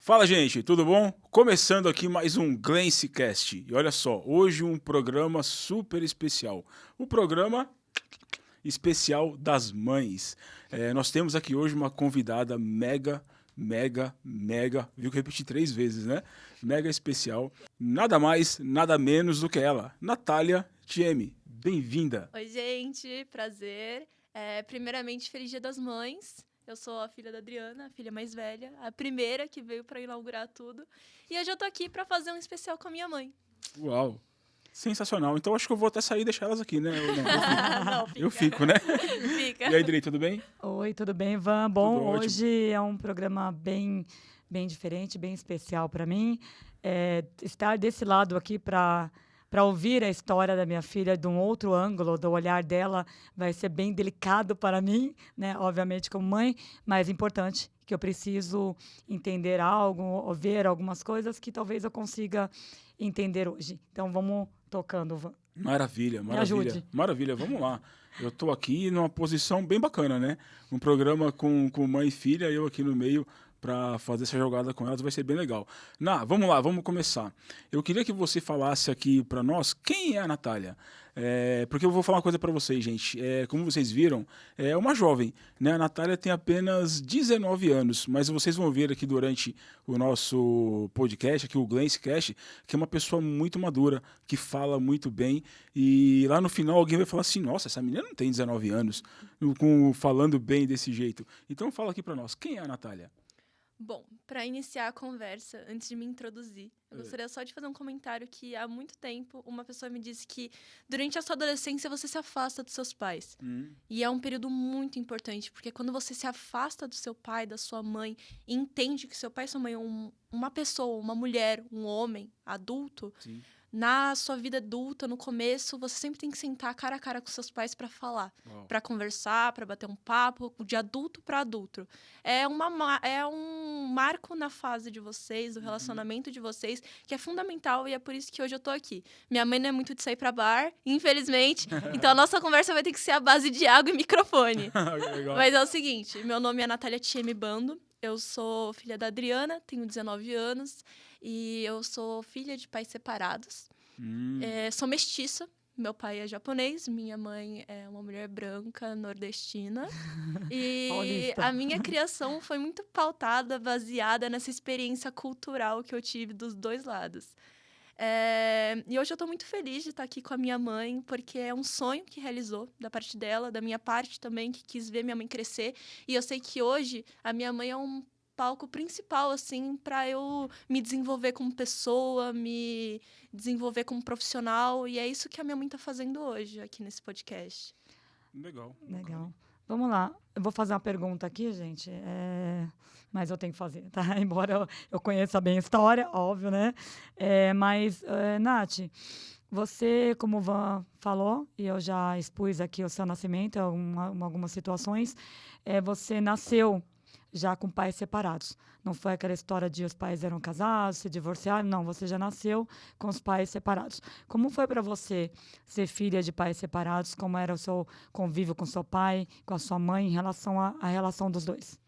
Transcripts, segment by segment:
Fala, gente, tudo bom? Começando aqui mais um GlanceCast. E olha só, hoje um programa super especial. O programa especial das mães. Nós temos aqui hoje uma convidada mega, viu que eu repeti 3 vezes, né? Mega especial. Nada mais, nada menos do que ela, Natália Thieme. Bem-vinda. Oi, gente, prazer. Primeiramente, feliz Dia das Mães. Eu sou a filha da Adriana, a filha mais velha, a primeira que veio para inaugurar tudo. E hoje eu tô aqui para fazer um especial com a minha mãe. Uau, sensacional. Então acho que eu vou até sair e deixar elas aqui, né? Não, fica. Eu fico, né? Fica. E aí, Dri, tudo bem? Oi, tudo bem, Ivan? Bom, Tudo ótimo. hoje é um programa bem diferente, bem especial para mim. Estar desse lado aqui para ouvir a história da minha filha de um outro ângulo, do olhar dela, vai ser bem delicado para mim, né? Obviamente como mãe, mas importante, que eu preciso entender algo, ou ver algumas coisas que talvez eu consiga entender hoje. Então, vamos tocando, Ivan. Maravilha, Me ajude. maravilha, vamos lá. Eu tô aqui numa posição bem bacana, né? Um programa com mãe e filha, eu aqui no meio para fazer essa jogada com elas, vai ser bem legal. Vamos lá, vamos começar. Eu queria que você falasse aqui para nós quem é a Natália. Porque eu vou falar uma coisa para vocês, gente. Como vocês viram, é uma jovem, né? A Natália tem apenas 19 anos, mas vocês vão ver aqui durante o nosso podcast, aqui o GlanceCast, que é uma pessoa muito madura, que fala muito bem, e lá no final alguém vai falar assim, nossa, essa menina não tem 19 anos, falando bem desse jeito. Então fala aqui para nós, quem é a Natália? Bom, para iniciar a conversa, antes de me introduzir, eu gostaria só de fazer um comentário que há muito tempo uma pessoa me disse que durante a sua adolescência você se afasta dos seus pais. E é um período muito importante, porque quando você se afasta do seu pai, da sua mãe, e entende que seu pai e sua mãe é uma pessoa, uma mulher, um homem adulto, Sim. na sua vida adulta, no começo, você sempre tem que sentar cara a cara com seus pais para falar, para conversar, para bater um papo, de adulto para adulto. É um marco na fase de vocês, do relacionamento de vocês, que é fundamental e é por isso que hoje eu tô aqui. Minha mãe não é muito de sair para bar, infelizmente, então a nossa conversa vai ter que ser a base de água e microfone. Legal. Mas é o seguinte, meu nome é Natália Thieme Bando, eu sou filha da Adriana, tenho 19 anos e eu sou filha de pais separados. Sou mestiça, meu pai é japonês, minha mãe é uma mulher branca, nordestina. E Paulista. a minha criação foi muito pautada, baseada nessa experiência cultural que eu tive dos dois lados. E hoje eu tô muito feliz de estar aqui com a minha mãe, porque é um sonho que realizou da parte dela, da minha parte também, que quis ver minha mãe crescer. E eu sei que hoje a minha mãe é um palco principal, assim, para eu me desenvolver como pessoa, me desenvolver como profissional. E é isso que a minha mãe tá fazendo hoje aqui nesse podcast. Legal. Legal. Vamos lá. Eu vou fazer uma pergunta aqui, gente. Mas eu tenho que fazer, tá? Embora eu conheça bem a história, óbvio, né? Nath, você, como o Van falou, e eu já expus aqui o seu nascimento, algumas situações, você nasceu já com pais separados. Não foi aquela história de os pais eram casados, se divorciaram. Não, você já nasceu com os pais separados. Como foi para você ser filha de pais separados? Como era o seu convívio com seu pai, com a sua mãe, em relação à relação dos dois?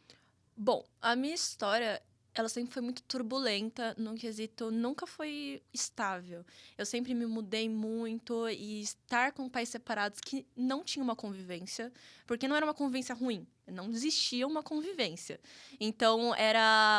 Bom, a minha história, ela sempre foi muito turbulenta, num quesito nunca foi estável. Eu sempre me mudei muito e estar com pais separados que não tinham uma convivência, porque não era uma convivência ruim, não existia uma convivência. Então,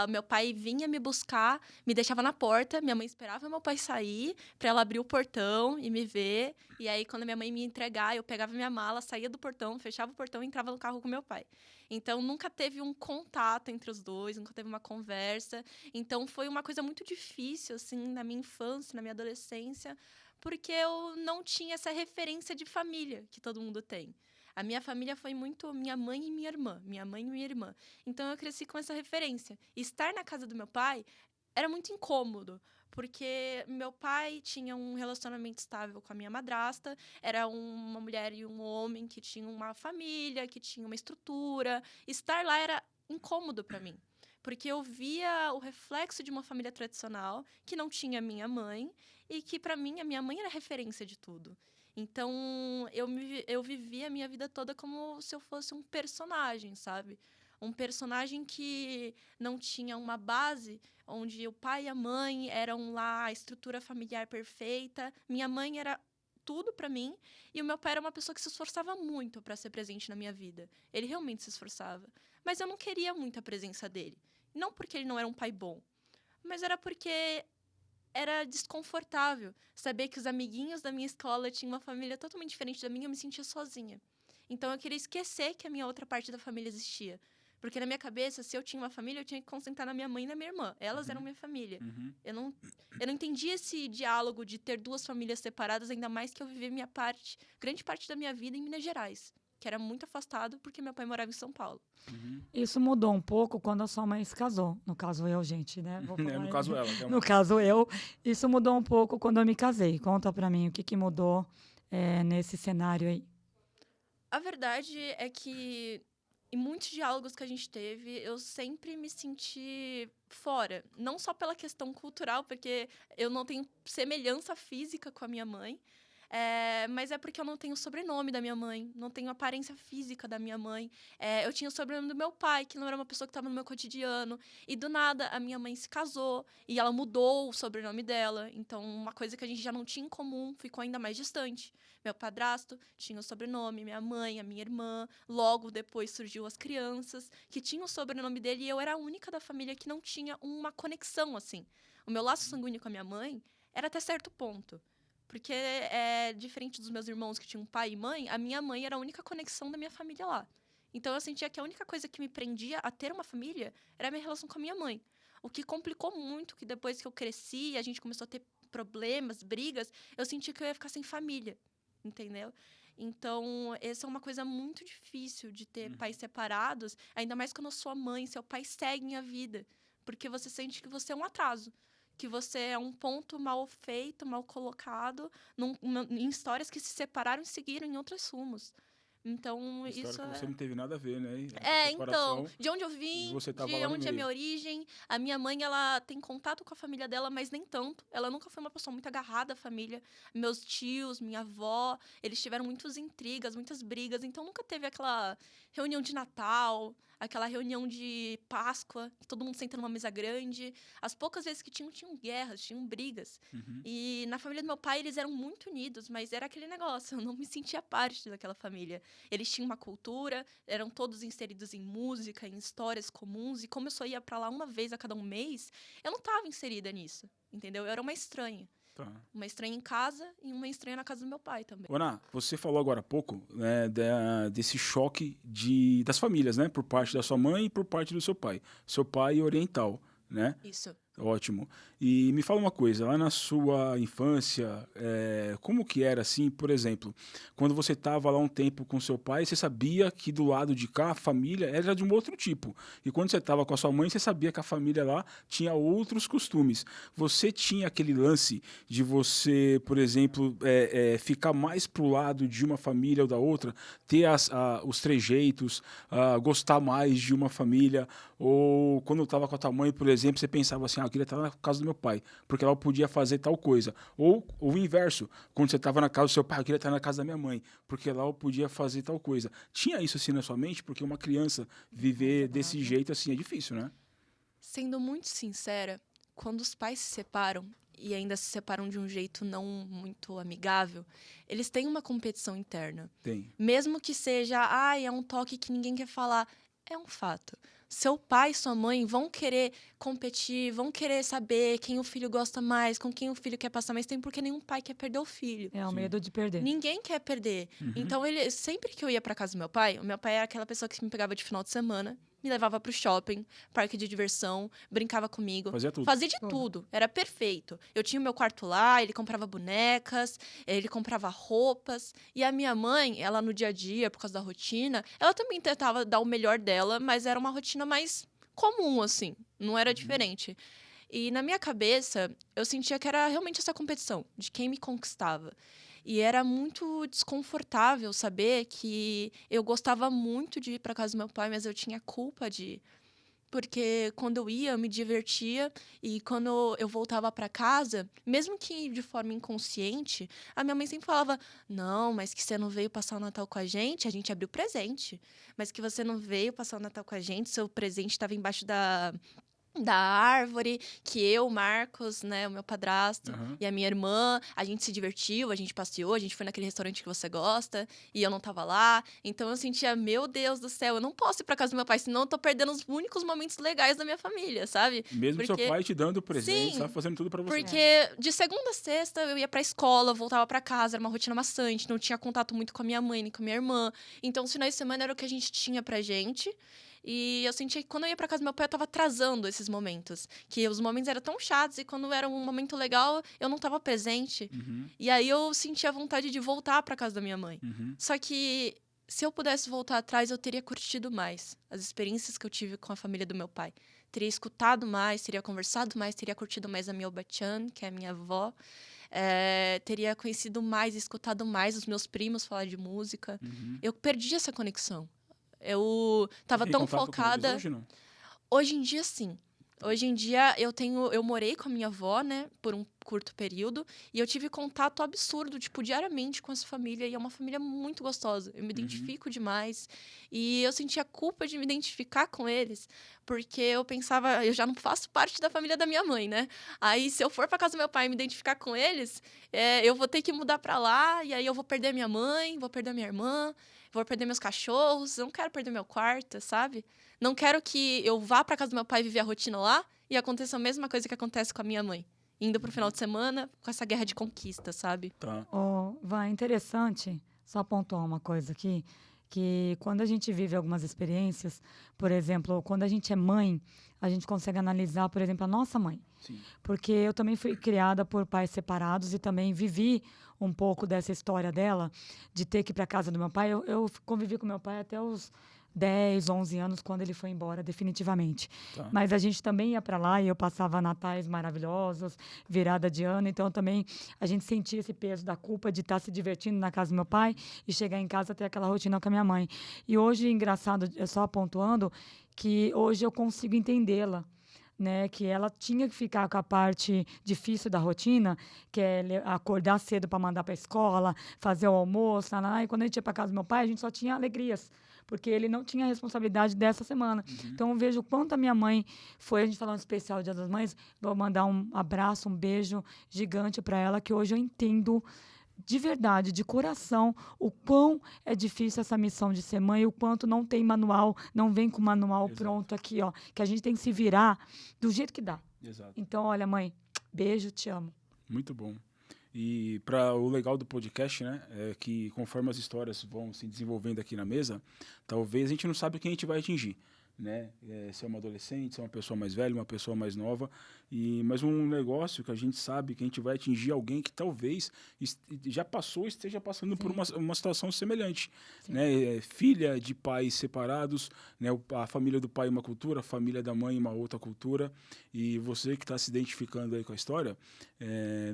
meu pai vinha me buscar, me deixava na porta, minha mãe esperava meu pai sair para ela abrir o portão e me ver. E aí, quando minha mãe me entregar, eu pegava minha mala, saía do portão, fechava o portão e entrava no carro com meu pai. Então, nunca teve um contato entre os dois, nunca teve uma conversa. Então, foi uma coisa muito difícil, assim, na minha infância, na minha adolescência, porque eu não tinha essa referência de família que todo mundo tem. A minha família foi muito minha mãe e minha irmã, minha mãe e minha irmã. Então, eu cresci com essa referência. E estar na casa do meu pai era muito incômodo, porque meu pai tinha um relacionamento estável com a minha madrasta, era uma mulher e um homem que tinham uma família, que tinha uma estrutura. Estar lá era incômodo para mim, porque eu via o reflexo de uma família tradicional que não tinha minha mãe e que, para mim, a minha mãe era referência de tudo. Então, eu vivi a minha vida toda como se eu fosse um personagem, sabe? Um personagem que não tinha uma base, onde o pai e a mãe eram lá a estrutura familiar perfeita. Minha mãe era tudo para mim e o meu pai era uma pessoa que se esforçava muito para ser presente na minha vida. Ele realmente se esforçava, mas eu não queria muito a presença dele. Não porque ele não era um pai bom, mas era porque era desconfortável saber que os amiguinhos da minha escola tinham uma família totalmente diferente da minha, eu me sentia sozinha. Então eu queria esquecer que a minha outra parte da família existia. Porque na minha cabeça, se eu tinha uma família, eu tinha que concentrar na minha mãe e na minha irmã. Elas eram minha família. Eu não entendia esse diálogo de ter duas famílias separadas, ainda mais que eu vivi grande parte da minha vida em Minas Gerais, que era muito afastado porque meu pai morava em São Paulo. Isso mudou um pouco quando a sua mãe se casou. No caso eu, gente, né? Vou falar No caso ela. No caso eu. Isso mudou um pouco quando eu me casei. Conta pra mim o que mudou nesse cenário aí. A verdade é que em muitos diálogos que a gente teve, eu sempre me senti fora. Não só pela questão cultural, porque eu não tenho semelhança física com a minha mãe, mas é porque eu não tenho o sobrenome da minha mãe, não tenho a aparência física da minha mãe. Eu tinha o sobrenome do meu pai, que não era uma pessoa que estava no meu cotidiano. E do nada, a minha mãe se casou e ela mudou o sobrenome dela. Então, uma coisa que a gente já não tinha em comum ficou ainda mais distante. Meu padrasto tinha o sobrenome, minha mãe, a minha irmã. Logo depois surgiu as crianças, que tinham o sobrenome dele. E eu era a única da família que não tinha uma conexão, assim. O meu laço sanguíneo com a minha mãe era até certo ponto. Porque, diferente dos meus irmãos que tinham pai e mãe, a minha mãe era a única conexão da minha família lá. Então, eu sentia que a única coisa que me prendia a ter uma família era a minha relação com a minha mãe. O que complicou muito, que depois que eu cresci e a gente começou a ter problemas, brigas, eu senti que eu ia ficar sem família, entendeu? Então, essa é uma coisa muito difícil de ter pais separados, ainda mais quando a sua mãe, seu pai seguem a vida, porque você sente que você é um atraso. Que você é um ponto mal feito, mal colocado, em histórias que se separaram e seguiram em outros rumos. Então, História isso que você não teve nada a ver, né? então, de onde eu vim, você tava de lá no onde é meio. minha origem. A minha mãe, ela tem contato com a família dela, mas nem tanto. Ela nunca foi uma pessoa muito agarrada à família. Meus tios, minha avó, eles tiveram muitas intrigas, muitas brigas. Então, nunca teve aquela reunião de Natal, aquela reunião de Páscoa, que todo mundo senta numa mesa grande. As poucas vezes que tinham guerras, tinham brigas. E na família do meu pai, eles eram muito unidos, mas era aquele negócio, eu não me sentia parte daquela família. Eles tinham uma cultura, eram todos inseridos em música, em histórias comuns, e como eu só ia pra lá uma vez a cada um mês, eu não estava inserida nisso, entendeu? Eu era uma estranha. Tá. Uma estranha em casa e uma estranha na casa do meu pai também. Ana, você falou agora há pouco, né, desse choque das famílias, né? Por parte da sua mãe e por parte do seu pai. Seu pai oriental, né? Isso. Ótimo. E me fala uma coisa, lá na sua infância, como que era assim, por exemplo, quando você estava lá um tempo com seu pai, você sabia que do lado de cá a família era de um outro tipo. E quando você estava com a sua mãe, você sabia que a família lá tinha outros costumes. Você tinha aquele lance de você, por exemplo, ficar mais pro lado de uma família ou da outra, ter os trejeitos, gostar mais de uma família, ou quando eu estava com a tua mãe, por exemplo, você pensava assim, eu queria estar na casa do meu pai, porque lá eu podia fazer tal coisa. Ou o inverso, quando você estava na casa do seu pai, eu queria estar na casa da minha mãe, porque lá eu podia fazer tal coisa. Tinha isso assim na sua mente? Porque uma criança viver desse jeito assim é difícil, né? Sendo muito sincera, quando os pais se separam, e ainda se separam de um jeito não muito amigável, eles têm uma competição interna. Tem. Mesmo que seja, é um toque que ninguém quer falar, é um fato. Seu pai e sua mãe vão querer competir, vão querer saber quem o filho gosta mais, com quem o filho quer passar mais tempo, porque nenhum pai quer perder o filho. É o medo de perder. Ninguém quer perder. Então, sempre que eu ia pra casa do meu pai, o meu pai era aquela pessoa que me pegava de final de semana, me levava pro shopping, parque de diversão, brincava comigo. Fazia tudo. Fazia de tudo. Era perfeito. Eu tinha o meu quarto lá, ele comprava bonecas, ele comprava roupas. E a minha mãe, ela no dia a dia, por causa da rotina, ela também tentava dar o melhor dela, mas era uma rotina mais comum, assim. Não era diferente. E na minha cabeça, eu sentia que era realmente essa competição, de quem me conquistava. E era muito desconfortável saber que eu gostava muito de ir para casa do meu pai, mas eu tinha culpa de porque quando eu ia, eu me divertia, e quando eu voltava para casa, mesmo que de forma inconsciente, a minha mãe sempre falava: não, mas que você não veio passar o Natal com a gente abriu presente. Mas que você não veio passar o Natal com a gente, seu presente estava embaixo da árvore, que eu, o Marcos, né, o meu padrasto, Aham. e a minha irmã, a gente se divertiu, a gente passeou, a gente foi naquele restaurante que você gosta, e eu não tava lá. Então eu sentia, meu Deus do céu, eu não posso ir pra casa do meu pai, senão eu tô perdendo os únicos momentos legais da minha família, sabe? Mesmo seu Porque, pai te dando presentes, sim, tá fazendo tudo pra você. porque de segunda a sexta eu ia pra escola, voltava pra casa, era uma rotina maçante, não tinha contato muito com a minha mãe nem com a minha irmã. Então os finais de semana era o que a gente tinha pra gente. E eu sentia que quando eu ia pra casa do meu pai, eu tava atrasando esses momentos. Que os momentos eram tão chatos e quando era um momento legal, eu não tava presente. Uhum, E aí eu sentia a vontade de voltar pra casa da minha mãe. uhum. Só que se eu pudesse voltar atrás, eu teria curtido mais as experiências que eu tive com a família do meu pai. Teria escutado mais, teria conversado mais, teria curtido mais a minha Obachan, que é a minha avó. Teria conhecido mais, escutado mais os meus primos falar de música. Uhum. Eu perdi essa conexão. Eu tava Tem tão contato com eles focada. hoje, não? Hoje em dia, sim. Hoje em dia, eu morei com a minha avó, né, por um curto período, e eu tive contato absurdo, tipo, diariamente com essa família, e é uma família muito gostosa. Eu me identifico demais, e eu sentia culpa de me identificar com eles, porque eu pensava, eu já não faço parte da família da minha mãe, né? Aí, se eu for pra casa do meu pai e me identificar com eles, eu vou ter que mudar pra lá, e aí eu vou perder minha mãe, vou perder minha irmã, vou perder meus cachorros, eu não quero perder meu quarto, sabe? Não quero que eu vá pra casa do meu pai viver a rotina lá e aconteça a mesma coisa que acontece com a minha mãe. Indo pro final de semana com essa guerra de conquista, sabe? Tá. Oh, Van, é interessante, só pontuar uma coisa aqui, que quando a gente vive algumas experiências, por exemplo, quando a gente é mãe, a gente consegue analisar, por exemplo, a nossa mãe. Sim. Porque eu também fui criada por pais separados e também vivi um pouco dessa história dela, de ter que ir para casa do meu pai. Eu convivi com meu pai até os 10, 11 anos, quando ele foi embora definitivamente. Tá. Mas a gente também ia para lá e eu passava natais maravilhosos, virada de ano. Então também a gente sentia esse peso da culpa de estar se divertindo na casa do meu pai e chegar em casa ter aquela rotina com a minha mãe. E hoje, engraçado, só pontuando, que hoje eu consigo entendê-la. Né, que ela tinha que ficar com a parte difícil da rotina, que é acordar cedo para mandar para a escola, fazer o almoço, e quando a gente ia para casa do meu pai, a gente só tinha alegrias, porque ele não tinha a responsabilidade dessa semana. Então, eu vejo o quanto a minha mãe foi, a gente falando especial Dia das Mães, vou mandar um abraço, um beijo gigante para ela, que hoje eu entendo de verdade, de coração, o quão é difícil essa missão de ser mãe, o quanto não tem manual, não vem com manual Exato. pronto aqui, ó, que a gente tem que se virar do jeito que dá. Exato. Então, olha, mãe, beijo, te amo. Muito bom. E para o legal do podcast, né, é que conforme as histórias vão se desenvolvendo aqui na mesa, talvez a gente não sabe quem a gente vai atingir, né? Se é uma adolescente, se é uma pessoa mais velha, uma pessoa mais nova, mas um negócio que a gente sabe que a gente vai atingir alguém que talvez já passou, esteja passando por uma situação semelhante, né? Filha de pais separados, né? A família do pai uma cultura, a família da mãe uma outra cultura, e você que está se identificando aí com a história,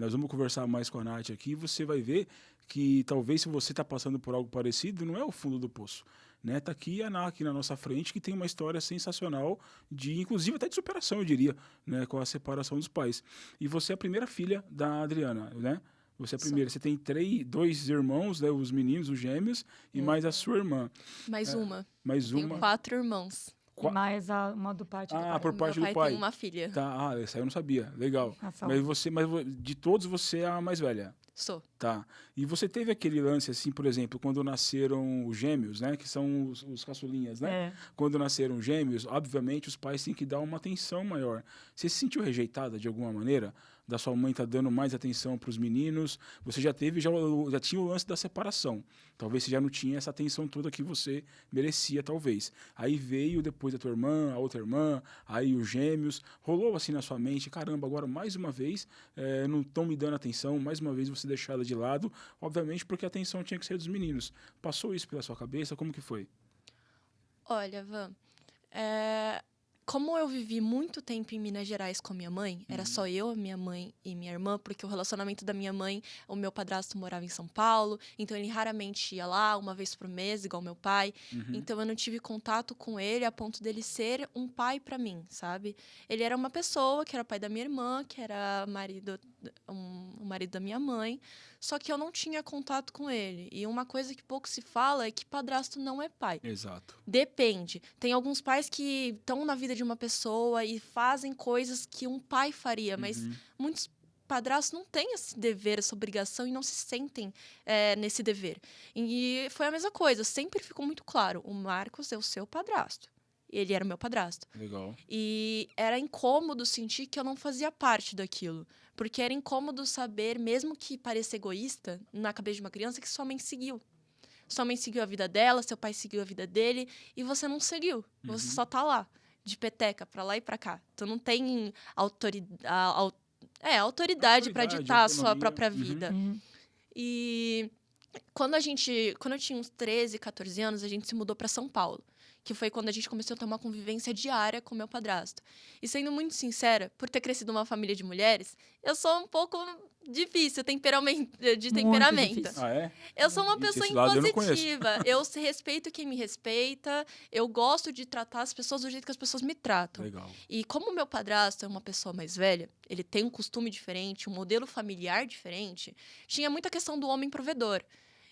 nós vamos conversar mais com a Nath aqui, você vai ver que talvez se você está passando por algo parecido, não é o fundo do poço. Né, tá aqui a Nath na nossa frente, que tem uma história sensacional, inclusive até de superação, eu diria, né, com a separação dos pais. E você é a primeira filha da Adriana, né? Você é a primeira. Você tem dois irmãos, né, os meninos, os gêmeos, e mais a sua irmã. Mais uma. Mais Tenho uma. 4 irmãos. E mais uma do parte do pai. Por parte Meu do pai pai. tem uma filha. Tá, essa aí eu não sabia. Legal. Mas de todos você é a mais velha. Sou. Tá. E você teve aquele lance, assim, por exemplo, quando nasceram os gêmeos, né? Que são os caçulinhas, né? Quando nasceram gêmeos, obviamente, os pais têm que dar uma atenção maior. Você se sentiu rejeitada de alguma maneira? Da sua mãe tá dando mais atenção para os meninos? Você já tinha o lance da separação. Talvez você já não tinha essa atenção toda que você merecia, talvez. Aí veio depois a tua irmã, a outra irmã, aí os gêmeos. Rolou assim na sua mente, caramba, agora mais uma vez não estão me dando atenção, mais uma vez você deixada de lado, obviamente porque a atenção tinha que ser dos meninos. Passou isso pela sua cabeça? Como que foi? Olha, Van, como eu vivi muito tempo em Minas Gerais com a minha mãe, era só eu, minha mãe e minha irmã, porque o relacionamento da minha mãe, o meu padrasto morava em São Paulo, então ele raramente ia lá, uma vez por mês, igual meu pai. Então eu não tive contato com ele a ponto dele ser um pai pra mim, sabe? Ele era uma pessoa que era pai da minha irmã, que era o marido da minha mãe, só que eu não tinha contato com ele. E uma coisa que pouco se fala é que padrasto não é pai. Exato. Depende. Tem alguns pais que estão na vida de uma pessoa e fazem coisas que um pai faria, mas muitos padrastos não têm esse dever, essa obrigação e não se sentem nesse dever. E foi a mesma coisa, sempre ficou muito claro, o Marcos é o seu padrasto. Ele era o meu padrasto. Legal. E era incômodo sentir que eu não fazia parte daquilo. Porque era incômodo saber, mesmo que pareça egoísta, na cabeça de uma criança, que sua mãe seguiu. Sua mãe seguiu a vida dela, seu pai seguiu a vida dele, e você não seguiu. Você só tá lá, de peteca, pra lá e pra cá. Tu não tem autoridade pra ditar a sua autonomia. própria vida. E quando eu tinha uns 13, 14 anos, a gente se mudou pra São Paulo. Que foi quando a gente começou a ter uma convivência diária com meu padrasto. E sendo muito sincera, por ter crescido numa família de mulheres, eu sou um pouco difícil de temperamento. difícil. Ah, é? Eu sou uma pessoa Esse lado eu não impositiva. Eu respeito quem me respeita. Eu gosto de tratar as pessoas do jeito que as pessoas me tratam. Legal. E como meu padrasto é uma pessoa mais velha, ele tem um costume diferente, um modelo familiar diferente, tinha muita questão do homem provedor.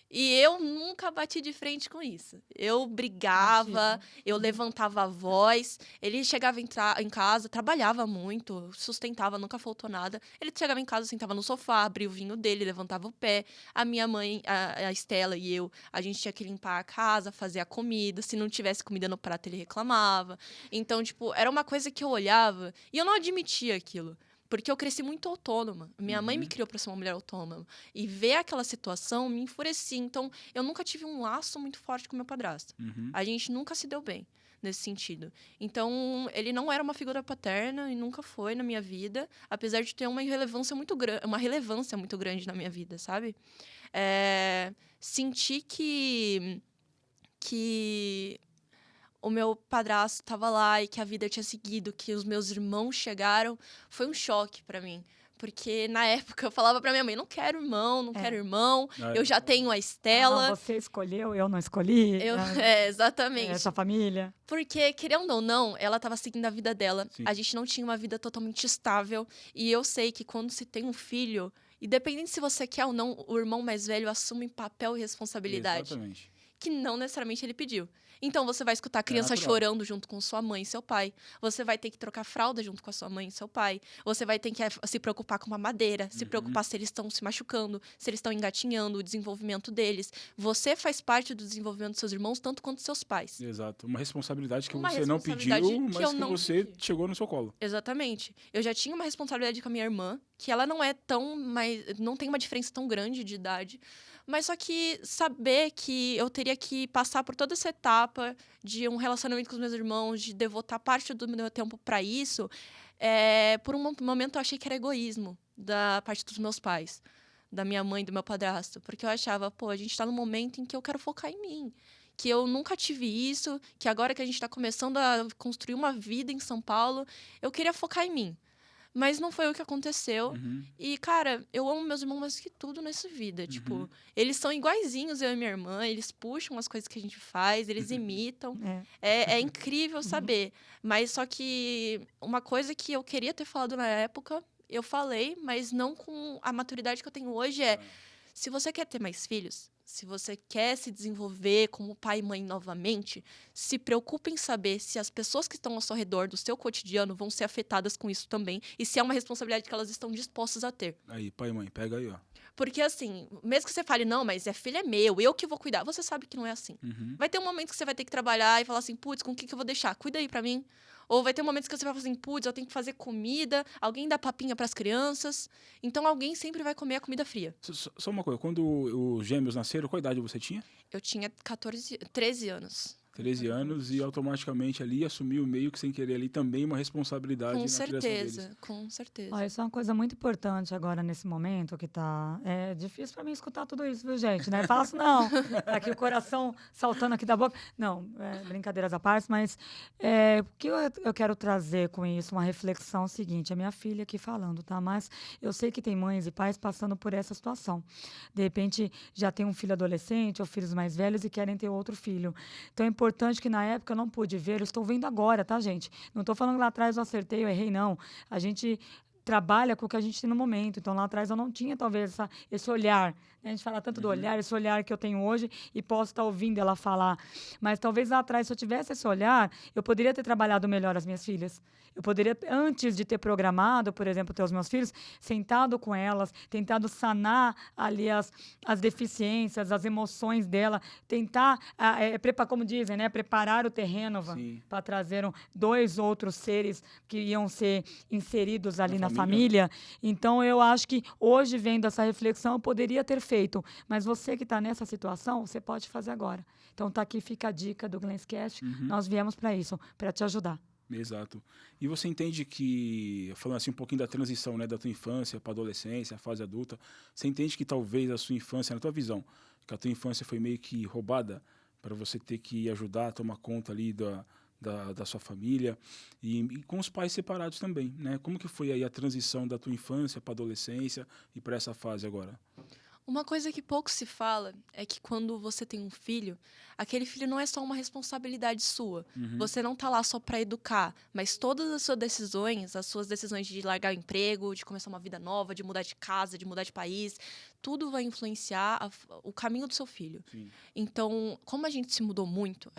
E eu nunca bati de frente com isso. Eu brigava, eu levantava a voz. Ele chegava em casa, trabalhava muito, sustentava, nunca faltou nada. Ele chegava em casa, sentava no sofá, abria o vinho dele, levantava o pé. A minha mãe, a Estela e eu, a gente tinha que limpar a casa, fazer a comida. Se não tivesse comida no prato, ele reclamava. Então, tipo, era uma coisa que eu olhava e eu não admitia aquilo. Porque eu cresci muito autônoma. Minha mãe me criou para ser uma mulher autônoma. E ver aquela situação me enfurecia. Então, eu nunca tive um laço muito forte com meu padrasto. A gente nunca se deu bem nesse sentido. Então, ele não era uma figura paterna e nunca foi na minha vida, apesar de ter uma relevância muito grande na minha vida, sabe? Senti que o meu padrasto estava lá e que a vida tinha seguido, que os meus irmãos chegaram, foi um choque para mim. Porque, na época, eu falava pra minha mãe, não quero irmão, eu já tenho a Estela. Não, você escolheu, eu não escolhi. Exatamente. Essa família. Porque, querendo ou não, ela estava seguindo a vida dela. Sim. A gente não tinha uma vida totalmente estável. E eu sei que quando se tem um filho, independente se você quer ou não, o irmão mais velho assume papel e responsabilidade. Exatamente. Que não necessariamente ele pediu. Então, você vai escutar a criança natural. chorando junto com sua mãe e seu pai. Você vai ter que trocar fralda junto com a sua mãe e seu pai. Você vai ter que se preocupar com uma madeira, se preocupar se eles estão se machucando, se eles estão engatinhando, o desenvolvimento deles. Você faz parte do desenvolvimento dos seus irmãos, tanto quanto dos seus pais. Exato. Uma responsabilidade que Uma você não pediu, responsabilidade que mas eu que não você pedi. chegou no seu colo. Exatamente. Eu já tinha uma responsabilidade com a minha irmã, que ela não é não tem uma diferença tão grande de idade. Mas só que saber que eu teria que passar por toda essa etapa de um relacionamento com os meus irmãos, de devotar parte do meu tempo para isso, por um momento eu achei que era egoísmo da parte dos meus pais, da minha mãe, do meu padrasto. Porque eu achava, a gente tá num momento em que eu quero focar em mim. Que eu nunca tive isso, que agora que a gente tá começando a construir uma vida em São Paulo, eu queria focar em mim. Mas não foi o que aconteceu. E, cara, eu amo meus irmãos mais que tudo nessa vida. Tipo, eles são iguaizinhos, eu e minha irmã. Eles puxam as coisas que a gente faz, eles imitam. É incrível saber. Mas só que uma coisa que eu queria ter falado na época, eu falei, mas não com a maturidade que eu tenho hoje se você quer ter mais filhos, se você quer se desenvolver como pai e mãe novamente, se preocupe em saber se as pessoas que estão ao seu redor do seu cotidiano vão ser afetadas com isso também e se é uma responsabilidade que elas estão dispostas a ter. Aí, pai e mãe, pega aí, ó. Porque, assim, mesmo que você fale, não, mas filho é meu, eu que vou cuidar, você sabe que não é assim. Vai ter um momento que você vai ter que trabalhar e falar assim, putz, com o que eu vou deixar? Cuida aí pra mim. Ou vai ter momentos que você vai falar assim, putz, eu tenho que fazer comida, alguém dá papinha pras crianças. Então, alguém sempre vai comer a comida fria. Só uma coisa, quando os gêmeos nasceram, qual idade você tinha? Eu tinha 13 anos. 13 anos e automaticamente ali assumiu meio que sem querer ali também uma responsabilidade Com na criação deles. certeza, com certeza. Ó, isso é uma coisa muito importante agora nesse momento que tá. É difícil para mim escutar tudo isso, viu, gente? Não é fácil, não. Tá aqui o coração saltando aqui da boca. Não, brincadeiras à parte, mas o que eu quero trazer com isso, uma reflexão seguinte. A minha filha aqui falando, tá? Mas eu sei que tem mães e pais passando por essa situação. De repente, já tem um filho adolescente ou filhos mais velhos e querem ter outro filho. Então, é importante que na época eu não pude ver, eu estou vendo agora, tá, gente? Não estou falando que lá atrás eu acertei, eu errei, não. A gente trabalha com o que a gente tem no momento. Então, lá atrás eu não tinha, talvez, esse olhar. Né? A gente fala tanto do olhar, esse olhar que eu tenho hoje e posso estar ouvindo ela falar. Mas talvez lá atrás, se eu tivesse esse olhar, eu poderia ter trabalhado melhor as minhas filhas. Eu poderia, antes de ter programado, por exemplo, ter os meus filhos, sentado com elas, tentado sanar ali as deficiências, as emoções dela, tentar, como dizem, né, preparar o terreno para trazer 2 outros seres que iam ser inseridos ali na família. Então, eu acho que hoje, vendo essa reflexão, eu poderia ter feito. Mas você que está nessa situação, você pode fazer agora. Então, tá aqui, fica a dica do Glenscast. Nós viemos para isso, para te ajudar. Exato. E você entende que, falando assim um pouquinho da transição, né, da tua infância para adolescência, a fase adulta, você entende que talvez a sua infância, na tua visão, que a tua infância foi meio que roubada para você ter que ajudar a tomar conta ali da sua família e com os pais separados também, né? Como que foi aí a transição da tua infância para adolescência e para essa fase agora? Uma coisa que pouco se fala é que quando você tem um filho, aquele filho não é só uma responsabilidade sua. Você não tá lá só para educar, mas todas as suas decisões de largar o emprego, de começar uma vida nova, de mudar de casa, de mudar de país, tudo vai influenciar o caminho do seu filho. Sim. Então, como a gente se mudou muito,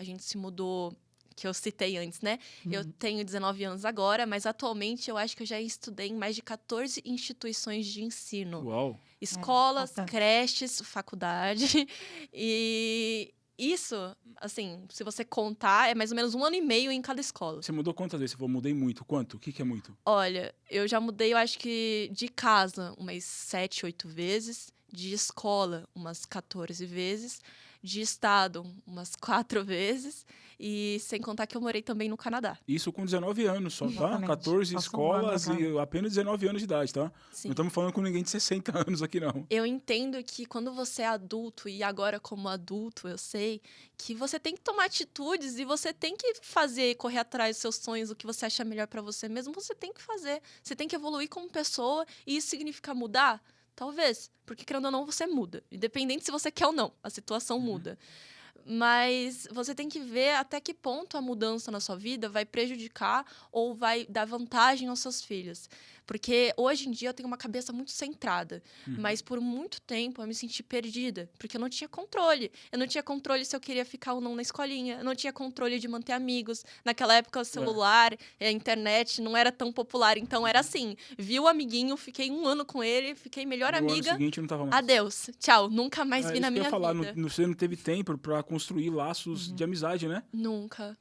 que eu citei antes, né? Eu tenho 19 anos agora, mas atualmente eu acho que eu já estudei em mais de 14 instituições de ensino. Uau! Escolas, creches, faculdade. E isso, assim, se você contar, é mais ou menos 1 ano e meio em cada escola. Você mudou quantas vezes? Você falou, mudei muito. Quanto? O que é muito? Olha, eu já mudei, eu acho que de casa umas 7, 8 vezes. De escola, umas 14 vezes. De estado, umas 4 vezes. E sem contar que eu morei também no Canadá. Isso com 19 anos só, Exatamente. tá? 14 escolas e apenas 19 anos de idade, tá? Sim. Não estamos falando com ninguém de 60 anos aqui, não. Eu entendo que quando você é adulto, e agora como adulto eu sei, que você tem que tomar atitudes e você tem que correr atrás dos seus sonhos, o que você acha melhor pra você mesmo, você tem que fazer. Você tem que evoluir como pessoa e isso significa mudar? Talvez, porque querendo ou não, você muda. Independente se você quer ou não, a situação muda. Mas você tem que ver até que ponto a mudança na sua vida vai prejudicar ou vai dar vantagem aos seus filhos. Porque hoje em dia eu tenho uma cabeça muito centrada, mas por muito tempo eu me senti perdida, porque eu não tinha controle. Eu não tinha controle se eu queria ficar ou não na escolinha, eu não tinha controle de manter amigos. Naquela época o celular, a internet não era tão popular, então era assim, vi o amiguinho, fiquei 1 ano com ele, fiquei melhor amiga. No ano seguinte não tava mais. Adeus, tchau, nunca mais vi na minha vida. Você não teve tempo para construir laços de amizade, né? Nunca.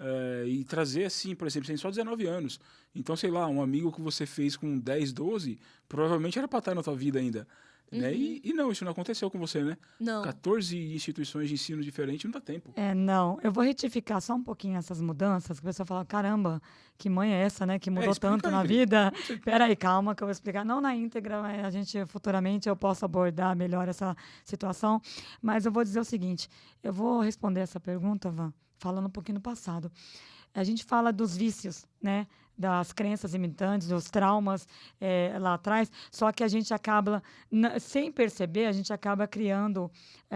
E trazer assim, por exemplo, você tem só 19 anos. Então, sei lá, um amigo que você fez com 10, 12, provavelmente era para estar na tua vida ainda. Né? E não, isso não aconteceu com você, né? Não. 14 instituições de ensino diferentes não dá tempo. Não. Eu vou retificar só um pouquinho essas mudanças, que o pessoal fala, caramba, que mãe é essa, né? Que mudou tanto na vida. Peraí, calma que eu vou explicar. Não na íntegra, a gente futuramente eu posso abordar melhor essa situação. Mas eu vou dizer o seguinte, eu vou responder essa pergunta, Van, falando um pouquinho do passado. A gente fala dos vícios, né? Das crenças limitantes, dos traumas lá atrás, só que a gente acaba, sem perceber, a gente acaba criando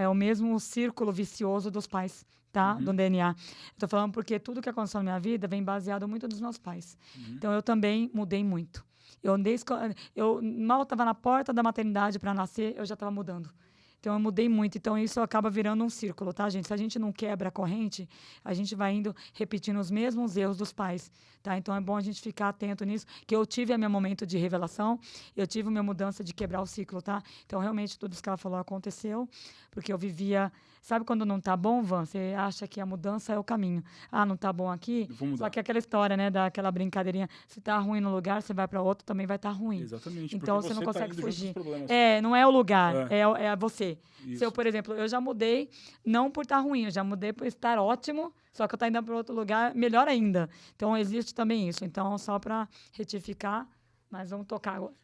o mesmo círculo vicioso dos pais, tá? Do DNA. Estou falando porque tudo que aconteceu na minha vida vem baseado muito dos meus pais. Então, eu também mudei muito. Eu mal estava na porta da maternidade para nascer, eu já estava mudando. Então, eu mudei muito. Então, isso acaba virando um círculo, tá, gente? Se a gente não quebra a corrente, a gente vai indo repetindo os mesmos erros dos pais, tá? Então, é bom a gente ficar atento nisso, que eu tive o meu momento de revelação, eu tive a minha mudança de quebrar o ciclo, tá? Então, realmente, tudo isso que ela falou aconteceu, porque eu vivia... Sabe quando não tá bom, Van? Você acha que a mudança é o caminho. Ah, não tá bom aqui? Só que aquela história, né, daquela brincadeirinha, se tá ruim no lugar, você vai para outro, também vai estar ruim. Exatamente. Então, você não consegue fugir. Problemas. Não é o lugar, é você. quê? Isso. Se eu, por exemplo, eu já mudei, não por estar ruim, eu já mudei por estar ótimo, só que eu estou indo para outro lugar melhor ainda. Então, existe também isso. Então, só para retificar, mas vamos tocar agora.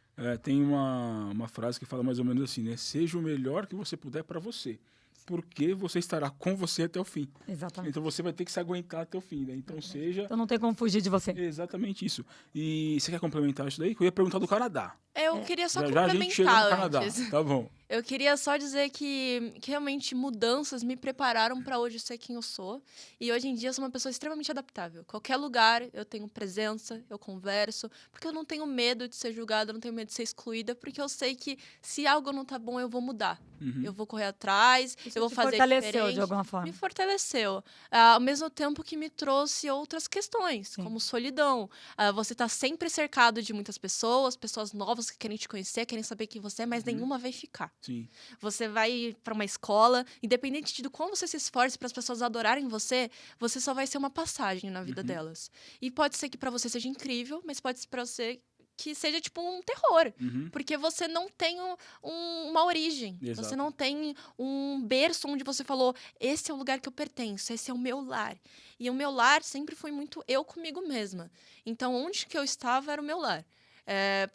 Tem uma frase que fala mais ou menos assim, né? Seja o melhor que você puder para você, porque você estará com você até o fim. Exatamente. Então você vai ter que se aguentar até o fim, né? Então seja... Então, não tem como fugir de você. Exatamente isso. E você quer complementar isso daí? Eu ia perguntar do Canadá. Eu queria só Já a gente chega no complementar Canadá. antes. Tá bom. Eu queria só dizer que realmente mudanças me prepararam para hoje ser quem eu sou. E hoje em dia eu sou uma pessoa extremamente adaptável. Qualquer lugar eu tenho presença, eu converso, porque eu não tenho medo de ser julgada, eu não tenho medo de ser excluída, porque eu sei que se algo não tá bom, eu vou mudar. Uhum. Eu vou correr atrás, Isso eu vou te fazer fortaleceu diferente. de alguma forma. Me fortaleceu. Ao mesmo tempo que me trouxe outras questões, Sim. como solidão. Você tá sempre cercado de muitas pessoas novas que querem te conhecer, querem saber quem você é, mas nenhuma vai ficar. Sim. Você vai para uma escola, independente de como você se esforce para as pessoas adorarem você, você só vai ser uma passagem na vida delas. E pode ser que para você seja incrível, mas pode ser para você que seja tipo um terror. Uhum. Porque você não tem uma origem. Exato. Você não tem um berço onde você falou, esse é o lugar que eu pertenço, esse é o meu lar. E o meu lar sempre foi muito eu comigo mesma. Então, onde que eu estava era o meu lar.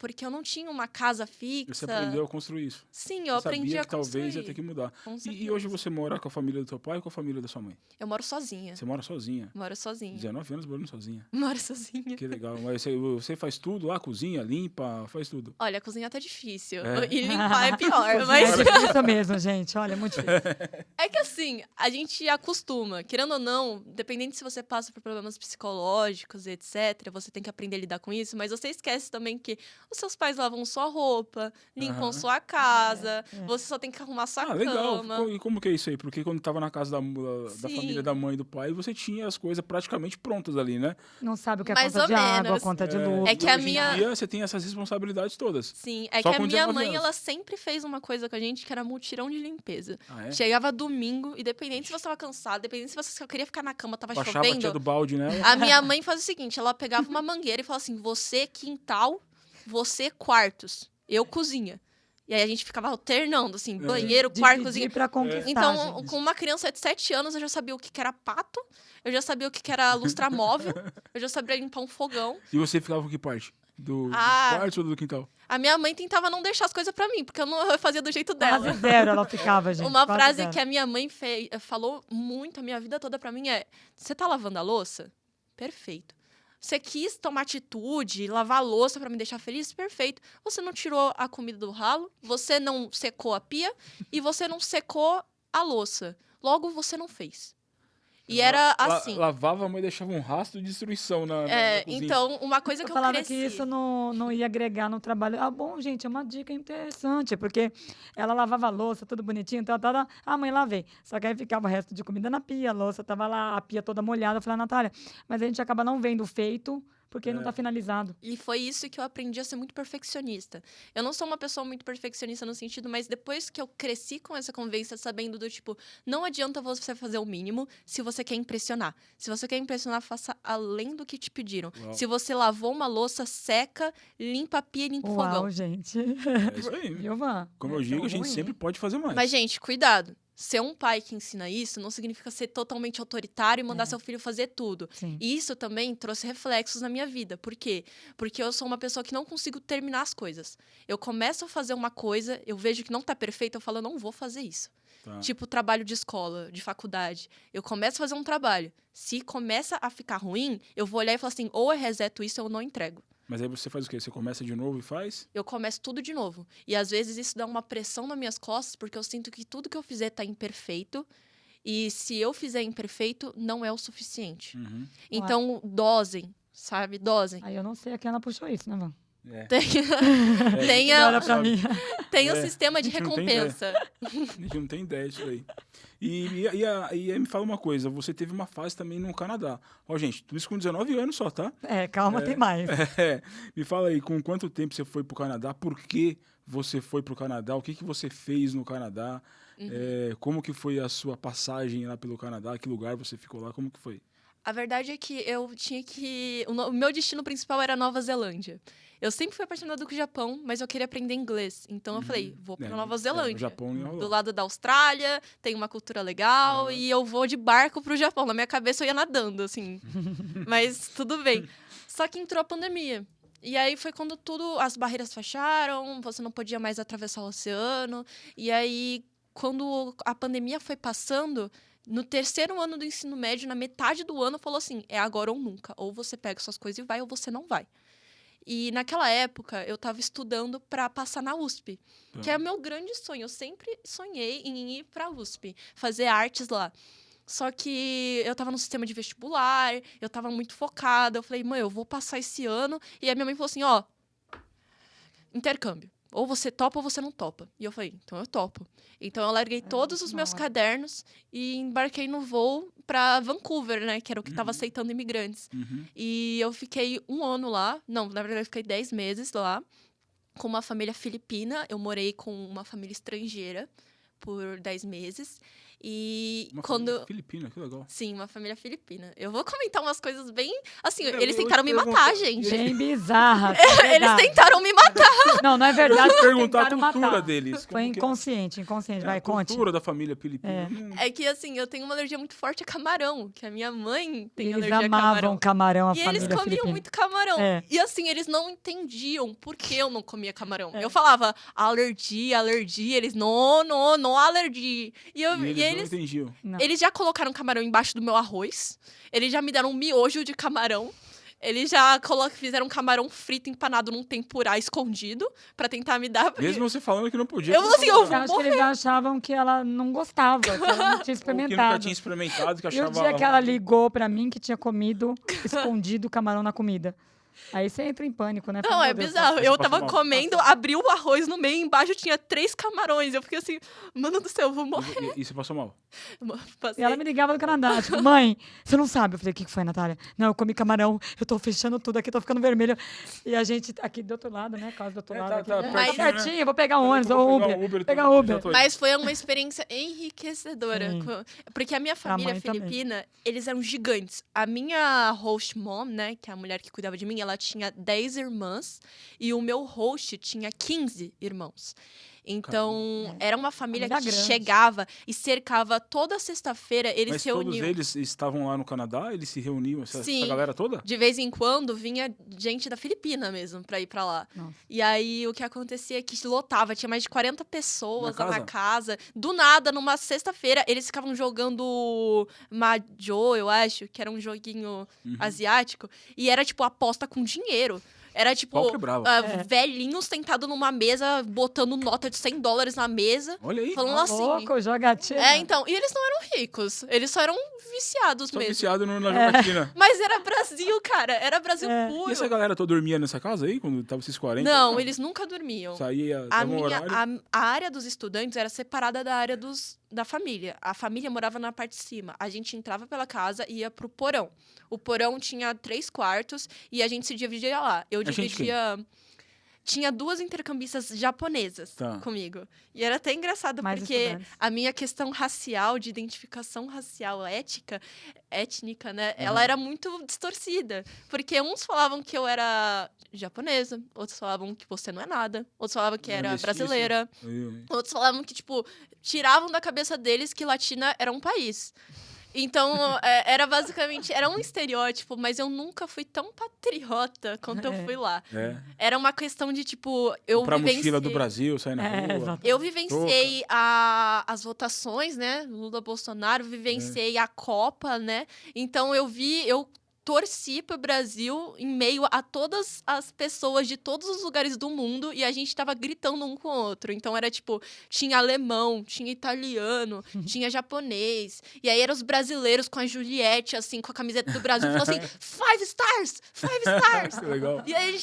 Porque eu não tinha uma casa fixa. Você aprendeu a construir isso. Sim, eu Você aprendi sabia a que talvez construir. ia ter que mudar. Com E certeza. hoje você mora com a família do teu pai ou com a família da sua mãe? Eu moro sozinha. Você mora sozinha. Moro sozinha. 19 anos morando sozinha. Moro sozinha. Que legal. Mas você faz tudo lá? Cozinha, limpa, faz tudo. Olha, cozinhar tá difícil. É. E limpar é pior. É Mas difícil mesmo, gente. Olha, é muito difícil. é que assim, a gente acostuma. Querendo ou não, dependendo se você passa por problemas psicológicos, etc., você tem que aprender a lidar com isso. Mas você esquece também que os seus pais lavam sua roupa, limpam Aham. sua casa, você só tem que arrumar sua Legal. cama. E como que é isso aí? Porque quando tava na casa da Sim. família da mãe e do pai, você tinha as coisas praticamente prontas ali, né? Não sabe o que é Mais conta ou de água, menos. conta de luz. É que e a hoje minha- em dia você tem essas responsabilidades todas. Sim, é Só que a com minha 19 mãe, anos. ela sempre fez uma coisa com a gente que era mutirão de limpeza. Ah, é? Chegava domingo, independente se você tava cansado, independente se você só queria ficar na cama, tava Baixava a tia chovendo. do balde, né? A minha mãe fazia o seguinte, ela pegava uma mangueira e falava assim, você quintal, você quartos, eu cozinha. E aí a gente ficava alternando, assim, banheiro, quarto, cozinha. Dividir pra conquistar, Então, gente. com uma criança de 7 anos, eu já sabia o que era pato, eu já sabia o que era lustrar móvel, eu já sabia limpar um fogão. E você ficava com que parte? Dos Ah. quartos ou do quintal? A minha mãe tentava não deixar as coisas pra mim, porque eu fazia do jeito dela. Quase zero ela ficava, gente. Uma quase frase zero. que a minha mãe falou muito a minha vida toda pra mim é: você tá lavando a louça? Perfeito. Você quis tomar atitude, lavar a louça pra me deixar feliz? Perfeito. Você não tirou a comida do ralo, você não secou a pia e você não secou a louça. Logo, você não fez. E era assim. Lavava, mas deixava um rastro de destruição na cozinha. Então, uma coisa que Eu eu falava cresci... que isso não ia agregar no trabalho. Ah, bom, gente, é uma dica interessante, porque ela lavava a louça, tudo bonitinho, a mãe lavei. Só que aí ficava o resto de comida na pia, a louça tava lá, a pia toda molhada. Eu falei, Natália, mas a gente acaba não vendo o feito, porque não tá finalizado. E foi isso que eu aprendi a ser muito perfeccionista. Eu não sou uma pessoa muito perfeccionista no sentido, mas depois que eu cresci com essa convivência, sabendo do tipo, não adianta você fazer o mínimo se você quer impressionar. Se você quer impressionar, faça além do que te pediram. Uau. Se você lavou uma louça, seca, limpa a pia e limpa o fogão. Uau, gente. É isso aí. Viu, Van? Como eu digo, a gente sempre pode fazer mais. Mas, gente, cuidado. Ser um pai que ensina isso não significa ser totalmente autoritário e mandar seu filho fazer tudo. Sim. E isso também trouxe reflexos na minha vida. Por quê? Porque eu sou uma pessoa que não consigo terminar as coisas. Eu começo a fazer uma coisa, eu vejo que não tá perfeito, eu falo, eu não vou fazer isso. Tá. Tipo, trabalho de escola, de faculdade. Eu começo a fazer um trabalho. Se começa a ficar ruim, eu vou olhar e falar assim, ou eu reseto isso ou eu não entrego. Mas aí você faz o quê? Você começa de novo e faz? Eu começo tudo de novo. E às vezes isso dá uma pressão nas minhas costas, porque eu sinto que tudo que eu fizer tá imperfeito. E se eu fizer imperfeito, não é o suficiente. Uhum. Então, dosem, sabe? Dosem. Aí eu não sei a quem ela puxou isso, né, Van? É. Tenha Olha pra mim. tem o É, sistema de a gente não tem recompensa. A gente não tem ideia disso aí. E me fala uma coisa, você teve uma fase também no Canadá. Ó, gente, tudo isso com 19 anos só, tá? Calma, tem mais. Me fala aí, com quanto tempo você foi pro Canadá? Por que você foi pro Canadá? O que você fez no Canadá? Como que foi a sua passagem lá pelo Canadá? Que lugar você ficou lá? Como que foi? A verdade é que eu tinha que... O meu destino principal era Nova Zelândia. Eu sempre fui apaixonada com o Japão, mas eu queria aprender inglês. Então eu falei, vou pra Nova Zelândia. O Japão ia rolar. Do lado da Austrália, tem uma cultura legal, e eu vou de barco pro Japão. Na minha cabeça eu ia nadando, assim. Mas tudo bem. Só que entrou a pandemia. E aí foi quando as barreiras fecharam, você não podia mais atravessar o oceano. E aí, quando a pandemia foi passando, no 3º ano do ensino médio, na metade do ano, falou assim, é agora ou nunca. Ou você pega suas coisas e vai, ou você não vai. E naquela época, eu estava estudando para passar na USP, que é o meu grande sonho. Eu sempre sonhei em ir para a USP, fazer artes lá. Só que eu estava no sistema de vestibular, eu estava muito focada. Eu falei, mãe, eu vou passar esse ano. E a minha mãe falou assim, ó, intercâmbio. Ou você topa ou você não topa. E eu falei, então eu topo. Então eu larguei todos os meus cadernos e embarquei no voo para Vancouver, né? Que era o que estava aceitando imigrantes. E eu fiquei 1 ano lá. Não, na verdade eu fiquei 10 meses lá. Com uma família filipina. Eu morei com uma família estrangeira por 10 meses. E família filipina, que legal. Sim, uma família filipina. Eu vou comentar umas coisas bem... Assim, eles tentaram me matar, gente. Bem bizarra. Eles tentaram me matar. Não é verdade. Eu ia perguntar a Tentaram cultura matar. deles. Foi inconsciente. Vai, a conte. cultura da família filipina. É que, assim, eu tenho uma alergia muito forte a camarão. Que a minha mãe tem Eles alergia a amavam camarão, a E família eles comiam filipina. muito camarão. E, assim, eles não entendiam por que eu não comia camarão. Eu falava, alergia. Eles, não alergia. E eles não entendiam. Não. Eles já colocaram camarão embaixo do meu arroz. Eles já me deram um miojo de camarão. Eles já fizeram camarão frito empanado num tempurá escondido pra tentar me dar... Mesmo você falando que não podia. Eu falei assim, eu Eu acho que eles achavam que ela não gostava, que ela não tinha Que experimentado. nunca tinha experimentado, que E achava... o dia que ela ligou pra mim que tinha comido, escondido camarão na comida. Aí você entra em pânico, né? Não, Fala, é meu Deus, bizarro. Mas Eu você passou tava mal. comendo, abri o arroz no meio, embaixo tinha 3 camarões. Eu fiquei assim, mano do céu, eu vou morrer. E você passou mal? E ela me ligava do Canadá, tipo, mãe, você não sabe. Eu falei, o que foi, Natália? Não, eu comi camarão, eu tô fechando tudo aqui, tô ficando vermelha. E a gente aqui do outro lado, né? Quase do outro lado. Aqui, pertinho, né? pertinho, eu vou pegar um ônibus ou Uber. Pegar já Uber. tô aí. Mas foi uma experiência enriquecedora. Sim. Porque a minha família mãe também. filipina, eles eram gigantes. A minha host mom, né, que é a mulher que cuidava de mim, ela tinha 10 irmãs e o meu host tinha 15 irmãos. Então, era uma família que grande. chegava e cercava toda sexta-feira, eles Mas se reuniam. todos eles estavam lá no Canadá? Eles se reuniam, essa Sim. galera toda? De vez em quando vinha gente da Filipina mesmo pra ir pra lá. Nossa. E aí o que acontecia é que lotava, tinha mais de 40 pessoas Na lá na casa. Do nada, numa sexta-feira, eles ficavam jogando Mahjong, eu acho, que era um joguinho asiático. E era tipo aposta com dinheiro. Era tipo Pau quebrava. velhinhos sentados numa mesa, botando nota de $100 na mesa. Olha aí. Falando assim. Louco, jogatina. Então, e eles não eram ricos, eles só eram viciados Só mesmo. viciado na jogatina. Mas era Brasil, cara, era Brasil puro. E essa galera toda dormia nessa casa aí, quando tava esses 40? Não, eles nunca dormiam. Saía, A dava um horário. área dos estudantes era separada da área da família. A família morava na parte de cima. A gente entrava pela casa e ia pro porão. O porão tinha 3 quartos e a gente se dividia lá. Eu dividia... Tinha 2 intercambistas japonesas comigo. E era até engraçado, Mais porque estudantes. a minha questão racial, de identificação racial étnica, né? Ela era muito distorcida. Porque uns falavam que eu era japonesa, outros falavam que você não é nada, outros falavam que era brasileira, outros falavam que, tipo, tiravam da cabeça deles que latina era um país. Então, era basicamente... Era um estereótipo, mas eu nunca fui tão patriota quanto eu fui lá. Era uma questão de, tipo... Pra mochila do Brasil, sair na rua. Exatamente. Eu vivenciei as votações, né? Lula, Bolsonaro. Vivenciei a Copa, né? Então, eu torci pro Brasil em meio a todas as pessoas de todos os lugares do mundo e a gente tava gritando um com o outro. Então era tipo, tinha alemão, tinha italiano, tinha japonês. E aí eram os brasileiros com a Juliette, assim, com a camiseta do Brasil, falando assim, 5 stars! 5 stars! Que legal. E aí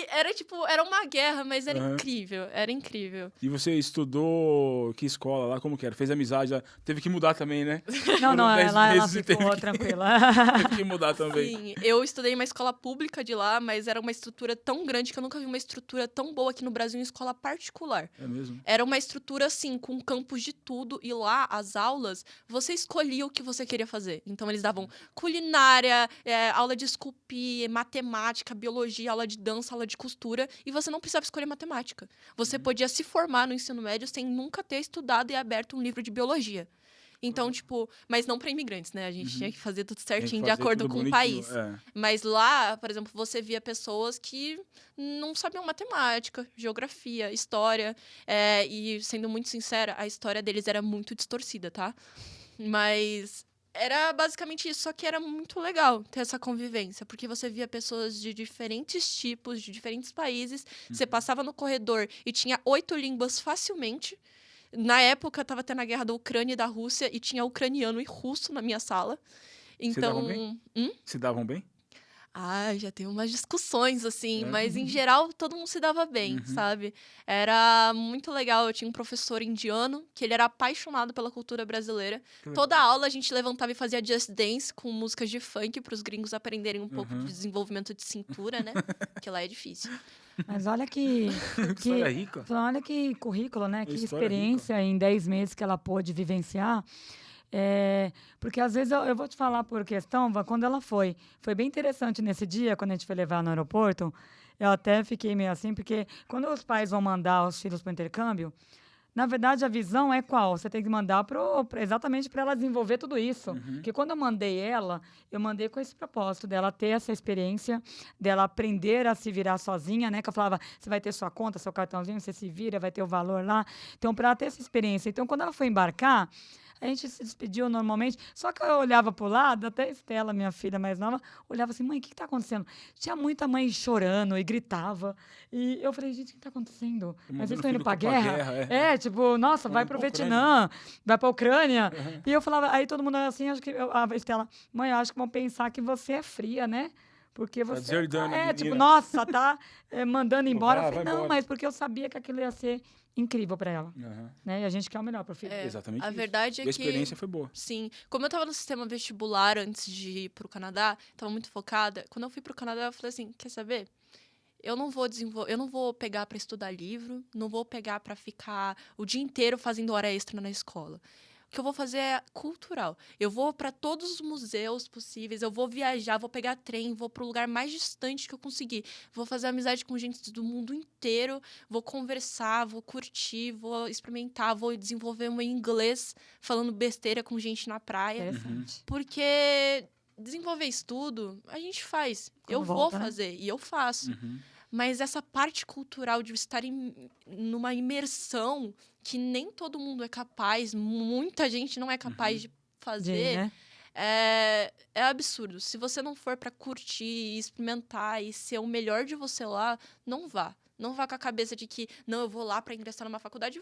era tipo, era uma guerra, mas era incrível, era incrível. E você estudou que escola lá? Como que era? Fez amizade lá? Teve que mudar também, né? Não, Foram 10 ela meses e ficou teve que- tranquila. Teve que mudar também. Sim, eu estudei em uma escola pública de lá, mas era uma estrutura tão grande que eu nunca vi uma estrutura tão boa aqui no Brasil em escola particular. É mesmo? Era uma estrutura, assim, com campos de tudo. E lá, as aulas, você escolhia o que você queria fazer. Então, eles davam culinária, aula de esculpir, matemática, biologia, aula de dança, aula de costura. E você não precisava escolher matemática. Você podia se formar no ensino médio sem nunca ter estudado e aberto um livro de biologia. Então, tipo, mas não para imigrantes, né? A gente tinha que fazer tudo Tem que certinho de fazer acordo tudo com o bonitinho, país. é. Mas lá, por exemplo, você via pessoas que não sabiam matemática, geografia, história. E, sendo muito sincera, a história deles era muito distorcida, tá? Mas era basicamente isso, só que era muito legal ter essa convivência, porque você via pessoas de diferentes tipos, de diferentes países. Você passava no corredor e tinha 8 línguas facilmente. Na época, tava tendo a guerra da Ucrânia e da Rússia e tinha ucraniano e russo na minha sala. davam Então, Se davam bem? já tem umas discussões, assim, É? mas em geral todo mundo se dava bem, sabe? Era muito legal. Eu tinha um professor indiano que ele era apaixonado pela cultura brasileira. Que legal. Toda aula a gente levantava e fazia just dance com músicas de funk para os gringos aprenderem um pouco de desenvolvimento de cintura, né? Que lá é difícil. Mas olha que, Que história rica. olha que currículo, né? Que história experiência em 10 meses que ela pôde vivenciar. Porque às vezes eu vou te falar por questão, quando ela foi bem interessante nesse dia, quando a gente foi levar no aeroporto, eu até fiquei meio assim, porque quando os pais vão mandar os filhos para o intercâmbio, na verdade a visão é qual? Você tem que mandar exatamente para ela desenvolver tudo isso. Porque quando eu mandei com esse propósito dela ter essa experiência, dela aprender a se virar sozinha, né? Que eu falava, você vai ter sua conta, seu cartãozinho, você se vira, vai ter o valor lá. Então, para ela ter essa experiência. Então, quando ela foi embarcar, a gente se despediu normalmente, só que eu olhava para o lado, até a Estela, minha filha mais nova, olhava assim, mãe, o que está acontecendo? Tinha muita mãe chorando e gritava. E eu falei, gente, o que está acontecendo? Mas eles estão indo para a guerra? Tipo, nossa, vai para o Vietnã, vai para a Ucrânia. E eu falava, aí todo mundo assim, acho que a Estela, mãe, eu acho que vão pensar que você é fria, né? Porque você deserdando a menina. tipo, nossa, tá mandando embora. Eu falei, vai não, embora. mas porque eu sabia que aquilo ia ser incrível para ela. Né? E a gente quer o melhor para o filho. Exatamente A isso. verdade é E que... a experiência foi boa. Sim. Como eu tava no sistema vestibular antes de ir pro Canadá, tava muito focada. Quando eu fui pro Canadá, eu falei assim, quer saber? Eu não vou pegar para estudar livro, não vou pegar para ficar o dia inteiro fazendo hora extra na escola. O que eu vou fazer é cultural. Eu vou para todos os museus possíveis, eu vou viajar, vou pegar trem, vou para o lugar mais distante que eu conseguir. Vou fazer amizade com gente do mundo inteiro, vou conversar, vou curtir, vou experimentar, vou desenvolver meu inglês falando besteira com gente na praia. Interessante. Porque desenvolver estudo, a gente faz. Quando eu volta, vou né? fazer e eu faço. Mas essa parte cultural de estar numa imersão que nem todo mundo é capaz, muita gente não é capaz de fazer, né? é absurdo. Se você não for para curtir, experimentar e ser o melhor de você lá, não vá. Não vá com a cabeça de que, não, eu vou lá para ingressar numa faculdade.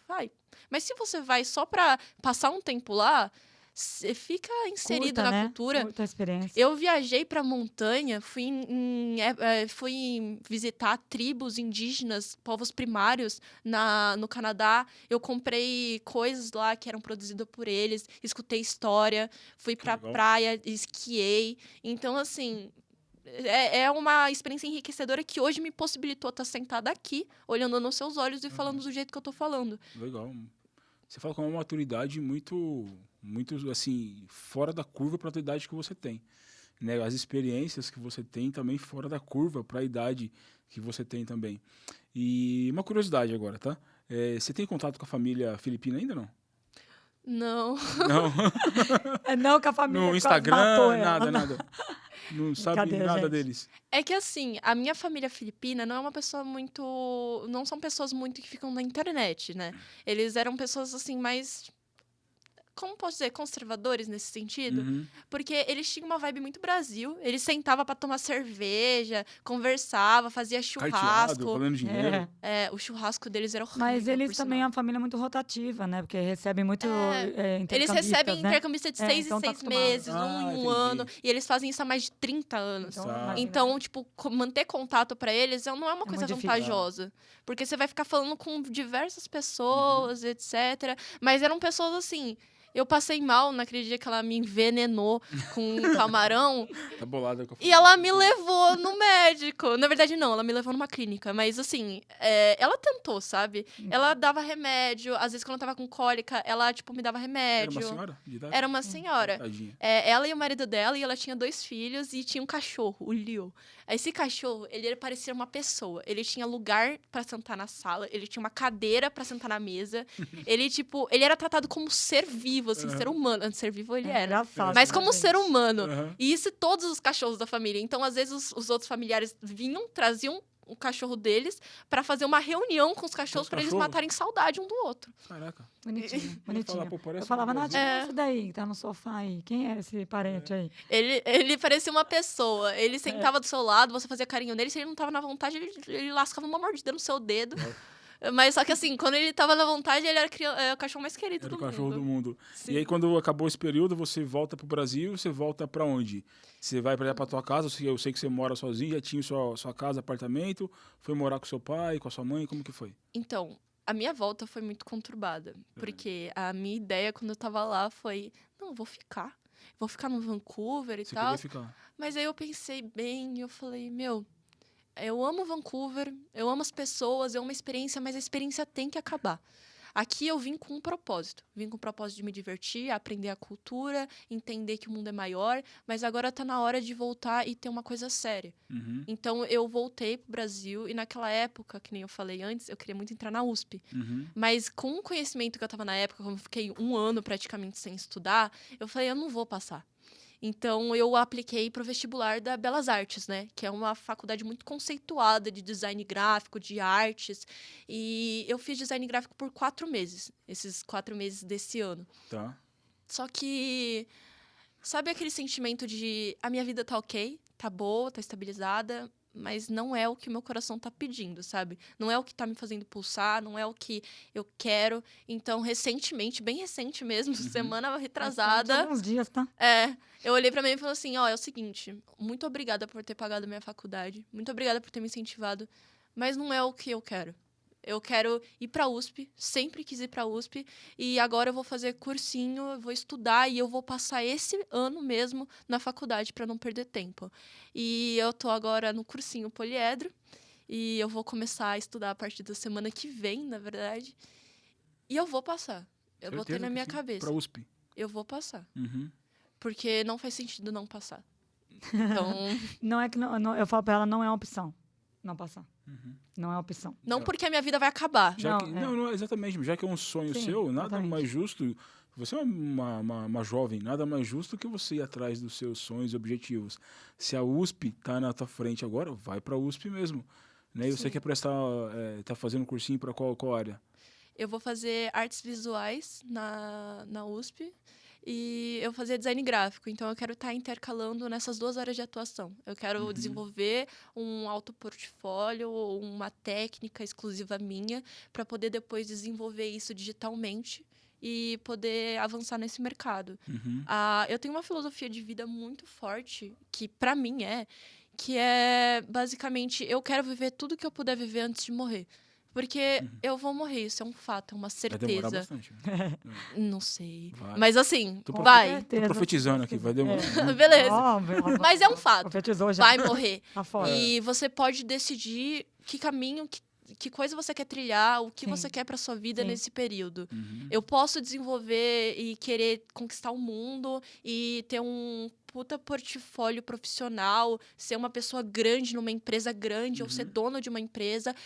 Vai. Mas se você vai só para passar um tempo lá, você fica inserido Curta, na né? cultura. Curta a experiência. Eu viajei pra montanha, fui visitar tribos indígenas, povos primários no Canadá. Eu comprei coisas lá que eram produzidas por eles, escutei história, fui pra legal. praia, esquiei. Então, assim, é uma experiência enriquecedora que hoje me possibilitou estar sentada aqui, olhando nos seus olhos e falando do jeito que eu tô falando. Legal. Você fala com uma maturidade muito, assim, fora da curva para a idade que você tem. Né? As experiências que você tem também fora da curva para a idade que você tem também. E uma curiosidade agora, tá? Você tem contato com a família filipina ainda, não? Não. Não? Não que a família No quase Instagram, matou ela. nada. Não sabe Brincadeira, nada gente. deles. É que assim, a minha família filipina não é uma pessoa muito... Não são pessoas muito que ficam na internet, né? Eles eram pessoas, assim, mais... Como posso dizer? Conservadores nesse sentido. Porque eles tinham uma vibe muito Brasil. Eles sentavam pra tomar cerveja, conversava, fazia Carteado, churrasco. valendo dinheiro. O churrasco deles era horrível, Mas eles por também é sinal. uma família muito rotativa, né? Porque recebem muito Eles intercambistas, recebem né? intercambista de 6 então em tá 6 acostumado. meses, um em um Entendi. ano. E eles fazem isso há mais de 30 anos. Então, Tá. imagina. Então, tipo, manter contato pra eles não é uma coisa muito difícil. vantajosa. Porque você vai ficar falando com diversas pessoas, etc. Mas eram pessoas assim... Eu passei mal naquele dia que ela me envenenou com um camarão. Tá bolada com a E ela me levou no médico. Na verdade, não, ela me levou numa clínica. Mas, assim, ela tentou, sabe? Ela dava remédio. Às vezes, quando eu tava com cólica, ela, tipo, me dava Era remédio. uma senhora de idade? Era uma senhora. Tadinha. Ela e o marido dela, e ela tinha 2 filhos, e tinha um cachorro, o Leo. Esse cachorro, ele parecia uma pessoa. Ele tinha lugar pra sentar na sala, ele tinha uma cadeira pra sentar na mesa. Ele, tipo, ele era tratado como ser vivo, assim, ser humano. Ser vivo ele era. Engraçado, Mas né, como gente? ser humano. Aham. E isso todos os cachorros da família. Então, às vezes, os outros familiares vinham, traziam o cachorro deles pra fazer uma reunião com os cachorros pra eles cachorros? matarem saudade um do outro. Caraca. Bonitinho, falar, bonitinho. pô, parece Eu falava, um Nath, Brasil. quem é esse daí que tá no sofá aí? Quem é esse parente aí? Ele parecia uma pessoa. Ele sentava do seu lado, você fazia carinho nele. Se ele não tava na vontade, ele lascava uma mordida no seu dedo. Mas só que assim, quando ele tava na vontade, ele era o cachorro mais querido Era do o cachorro mundo. do mundo. Sim. E aí, quando acabou esse período, você volta pro Brasil, você volta pra onde? Você vai pra tua casa, eu sei que você mora sozinho, já tinha sua casa, apartamento, foi morar com seu pai, com a sua mãe, como que foi? Então, a minha volta foi muito conturbada. Porque a minha ideia, quando eu tava lá, foi... Não, eu vou ficar. Vou ficar no Vancouver e Você tal. queria ficar? Mas aí eu pensei bem e eu falei, meu... Eu amo Vancouver, eu amo as pessoas, eu amo a experiência, mas a experiência tem que acabar. Aqui eu vim com um propósito. Vim com o propósito de me divertir, aprender a cultura, entender que o mundo é maior, mas agora tá na hora de voltar e ter uma coisa séria. Uhum, Então eu voltei pro Brasil e naquela época, que nem eu falei antes, eu queria muito entrar na USP. uhum. Mas com o conhecimento que eu tava na época, como eu fiquei 1 ano praticamente sem estudar, eu falei, eu não vou passar. Então, eu apliquei para o vestibular da Belas Artes, né? Que é uma faculdade muito conceituada de design gráfico, de artes. E eu fiz design gráfico por 4 meses, esses 4 meses desse ano. Tá. Só que, sabe aquele sentimento de a minha vida tá ok, tá boa, tá estabilizada, mas não é o que o meu coração tá pedindo, sabe? Não é o que tá me fazendo pulsar, não é o que eu quero. Então, recentemente, bem recente mesmo, semana retrasada, Alguns dias, tá? eu olhei pra mim e falei assim, ó, é o seguinte, muito obrigada por ter pagado minha faculdade, muito obrigada por ter me incentivado, mas não é o que eu quero. Eu quero ir pra USP, sempre quis ir pra USP, e agora eu vou fazer cursinho, eu vou estudar e eu vou passar esse ano mesmo na faculdade pra não perder tempo. E eu tô agora no cursinho poliedro, e eu vou começar a estudar a partir da semana que vem, na verdade, e eu vou passar. Eu botei Certeza na que minha sim? cabeça. Pra USP. Eu vou passar. Uhum. Porque não faz sentido não passar. Então, Não é que eu falo pra ela, não é uma opção. Não passar. Uhum. Não é opção. não porque a minha vida vai acabar. Já Não, que, é. não, exatamente. Já que é um sonho Sim, seu, nada exatamente. mais justo. Você é uma jovem, nada mais justo que você ir atrás dos seus sonhos e objetivos. Se a USP tá na tua frente agora, vai pra USP mesmo. Né? E você Sim. quer prestar, tá fazendo cursinho pra qual área? Eu vou fazer artes visuais na USP e eu vou fazer design gráfico. Então, eu quero estar intercalando nessas 2 áreas de atuação. Eu quero desenvolver um autoportfólio, uma técnica exclusiva minha, para poder depois desenvolver isso digitalmente e poder avançar nesse mercado. Uhum. Eu tenho uma filosofia de vida muito forte, que para mim que é basicamente, eu quero viver tudo que eu puder viver antes de morrer. Porque eu vou morrer, isso é um fato, é uma Vai demorar certeza. bastante. Né? Não sei. Vai. Mas assim, Tô vai. Certeza. Tô profetizando aqui, vai demorar. Beleza. Óbvio, Mas é um fato. profetizou já. Vai morrer. Tá fora. E você pode decidir que caminho, que coisa você quer trilhar, o que Sim. você quer pra sua vida Sim. nesse período. Uhum. Eu posso desenvolver e querer conquistar o mundo e ter um puta portfólio profissional, ser uma pessoa grande numa empresa grande ou ser dono de uma empresa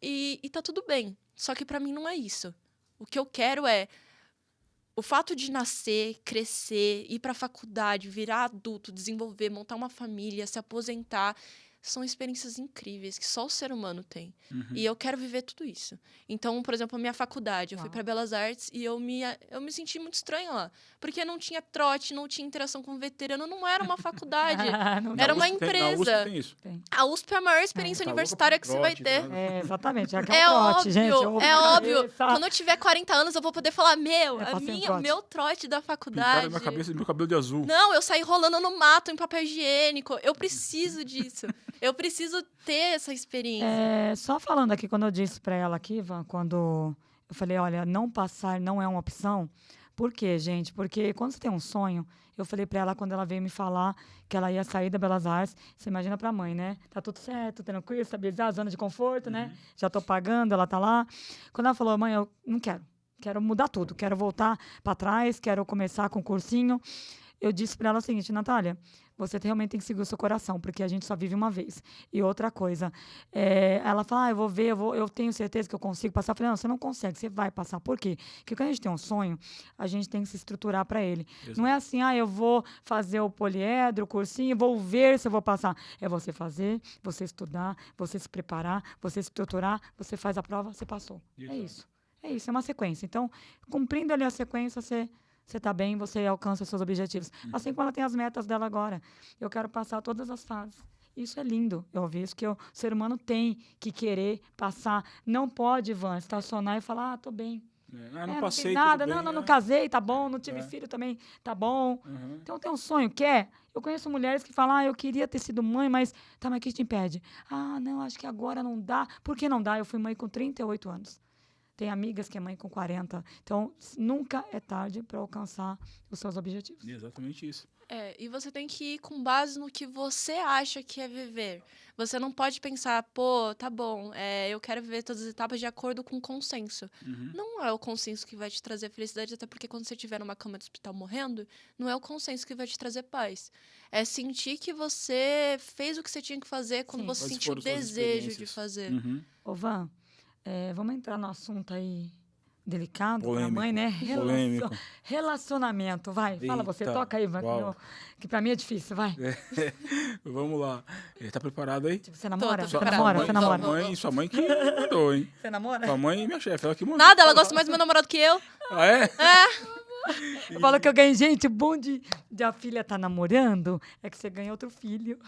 e tá tudo bem. Só que pra mim não é isso. O que eu quero é o fato de nascer, crescer, ir pra faculdade, virar adulto, desenvolver, montar uma família, se aposentar, são experiências incríveis que só o ser humano tem. E eu quero viver tudo isso. Então, por exemplo, a minha faculdade, eu fui Uau. para Belas Artes e eu me senti muito estranha lá. Porque não tinha trote, não tinha interação com veterano, não era uma faculdade. Não Era Na uma USP tem- na USP empresa. tem isso. A USP é a maior experiência Tá louca universitária por que você vai trote, ter. né? Exatamente. É, que É um trote, óbvio, gente. Eu vou é pra óbvio. cabeça. Quando eu tiver 40 anos, eu vou poder falar, passei um trote. meu trote da Pintaram faculdade. na minha cabeça meu cabelo de azul. Não, eu saí rolando no mato em papel higiênico. Eu preciso disso. Eu preciso ter essa experiência. Só falando aqui, quando eu disse pra ela aqui, Ivan, quando eu falei, olha, não passar não é uma opção, Por quê, gente? Porque quando você tem um sonho, eu falei pra ela quando ela veio me falar que ela ia sair da Belas Artes, você imagina pra mãe, né? Tá tudo certo, tranquilo, estabilizado, zona de conforto, né? Já tô pagando, ela tá lá. Quando ela falou, mãe, eu não quero. Quero mudar tudo, quero voltar pra trás, quero começar com o cursinho. Eu disse pra ela o seguinte, Natália, você realmente tem que seguir o seu coração, porque a gente só vive uma vez. E outra coisa, ela fala, eu vou ver, eu tenho certeza que eu consigo passar. Eu falei, não, você não consegue, você vai passar. Por quê? Porque quando a gente tem um sonho, a gente tem que se estruturar para ele. Exato. Não é assim, eu vou fazer o poliedro, o cursinho, vou ver se eu vou passar. É você fazer, você estudar, você se preparar, você se estruturar, você faz a prova, você passou. Exato. É isso. É isso, é uma sequência. Então, cumprindo ali a sequência, você está bem, você alcança os seus objetivos. Assim como ela tem as metas dela agora. Eu quero passar todas as fases. Isso é lindo. Eu ouvi isso que o ser humano tem que querer passar. Não pode, Ivan, estacionar e falar, tô bem. Não Não passei, fiz nada, tudo bem, não casei, tá bom, não tive É. filho também, tá bom. Uhum. Então tem um sonho, quer? Eu conheço mulheres que falam, eu queria ter sido mãe, mas o que te impede? Não, acho que agora não dá. Por que não dá? Eu fui mãe com 38 anos. Tem amigas que é mãe com 40. Então, nunca é tarde para alcançar os seus objetivos. Exatamente isso. E você tem que ir com base no que você acha que é viver. Você não pode pensar, pô, tá bom, eu quero viver todas as etapas de acordo com o consenso. Uhum. Não é o consenso que vai te trazer felicidade, até porque quando você estiver numa cama de hospital morrendo, não é o consenso que vai te trazer paz. É sentir que você fez o que você tinha que fazer quando Sim. você Quais sentiu o foram suas desejo de experiências? fazer. Uhum. Ô, Van, vamos entrar no assunto aí delicado para a Polêmico. mãe, né? Polêmico. Relacionamento, vai. Fala você, Eita, toca aí, Van, uau. que para mim é difícil, vai. Vamos lá. Tá preparado aí? Tipo, você namora? Tô Você preparada. namora? Mãe, Você Sua namora? vamos. sua mãe que mandou, hein? Você namora? Sua mãe e minha chefe, ela que mandou. Nada, ela gosta mais do meu namorado que eu. Ah, é? Eu falo que eu ganhei, gente, o bom de a filha tá namorando é que você ganha outro filho.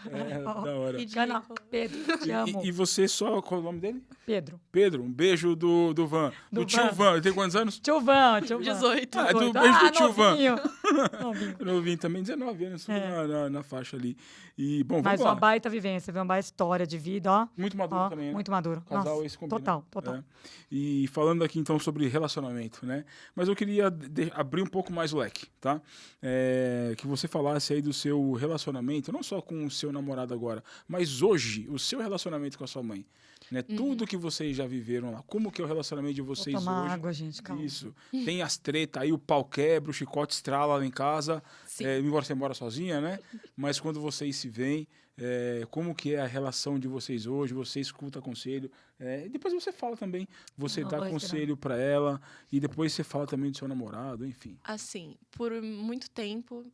Da hora. Gana, Pedro, te amo. E você só, qual é o nome dele? Pedro. Pedro, um beijo do Van. Do tio Van. Van. Ele tem quantos anos? Tio Van. 18. Ah, do beijo do tio Van. Novinho. Novinho também, 19 anos, tudo na faixa ali. E, bom, vamos Mas lá. uma baita vivência, viu? Uma baita história de vida, ó. Muito maduro Ó, também, né? muito maduro. Casal, Nossa, esse combina. total. É. E falando aqui, então, sobre relacionamento, né? Mas eu queria abrir um pouco mais o leque, tá? Que você falasse aí do seu relacionamento, não só com o seu namorado agora, mas hoje, o seu relacionamento com a sua mãe. Né? Tudo que vocês já viveram lá. Como que é o relacionamento de vocês Vou tomar hoje? água, gente, calma. Isso. Tem as tretas aí, o pau quebra, o chicote estrala lá em casa. Sim. Embora você mora sozinha, né? Mas quando vocês se veem, como que é a relação de vocês hoje? Você escuta conselho. E depois você fala também. Você Não dá vou conselho para ela. E depois você fala também do seu namorado, enfim. Assim, por muito tempo,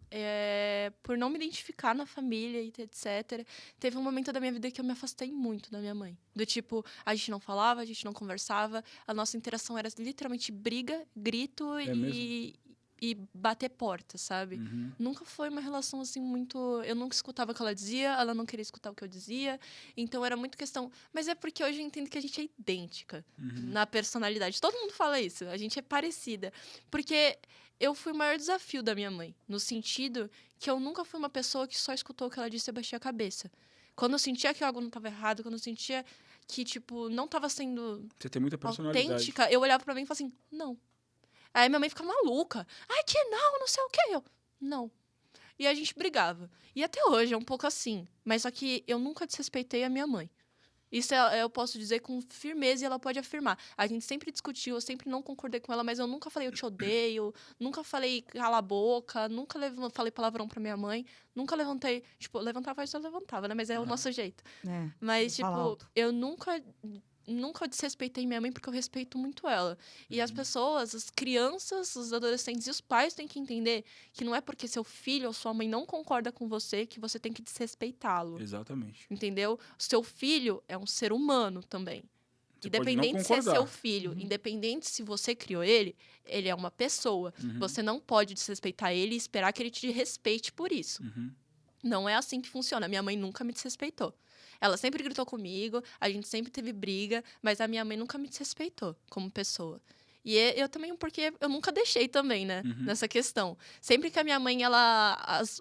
por não me identificar na família e etc., teve um momento da minha vida que eu me afastei muito da minha mãe. Do tipo, a gente não falava, a gente não conversava, a nossa interação era literalmente briga, grito e bater porta, sabe? Uhum. Nunca foi uma relação assim muito... Eu nunca escutava o que ela dizia, ela não queria escutar o que eu dizia. Então era muito questão... Mas é porque hoje eu entendo que a gente é idêntica na personalidade. Todo mundo fala isso, a gente é parecida. Porque eu fui o maior desafio da minha mãe, no sentido que eu nunca fui uma pessoa que só escutou o que ela disse e baixei a cabeça. Quando eu sentia que algo não estava errado, quando eu sentia que, tipo, não estava sendo Você tem muita personalidade. autêntica, eu olhava pra mim e falava assim, não. Aí minha mãe ficava maluca. Ai, que não sei o quê. Eu, não. E a gente brigava. E até hoje é um pouco assim. Mas só que eu nunca desrespeitei a minha mãe. Isso eu posso dizer com firmeza e ela pode afirmar. A gente sempre discutiu, eu sempre não concordei com ela, mas eu nunca falei eu te odeio, nunca falei cala a boca, nunca falei palavrão pra minha mãe, nunca levantei... Tipo, levantar a voz eu levantava, né? Mas é o nosso jeito. Mas, fala tipo, alto. eu nunca desrespeitei minha mãe porque eu respeito muito ela. E as pessoas, as crianças, os adolescentes e os pais têm que entender que não é porque seu filho ou sua mãe não concorda com você que você tem que desrespeitá-lo. Exatamente. Entendeu? Seu filho é um ser humano também. Você pode não Independente se é concordar. seu filho, independente se você criou ele é uma pessoa. Você não pode desrespeitar ele e esperar que ele te respeite por isso. Uhum. Não é assim que funciona. Minha mãe nunca me desrespeitou. Ela sempre gritou comigo, a gente sempre teve briga, mas a minha mãe nunca me desrespeitou como pessoa. E eu também, porque eu nunca deixei também, né, nessa questão. Sempre que a minha mãe,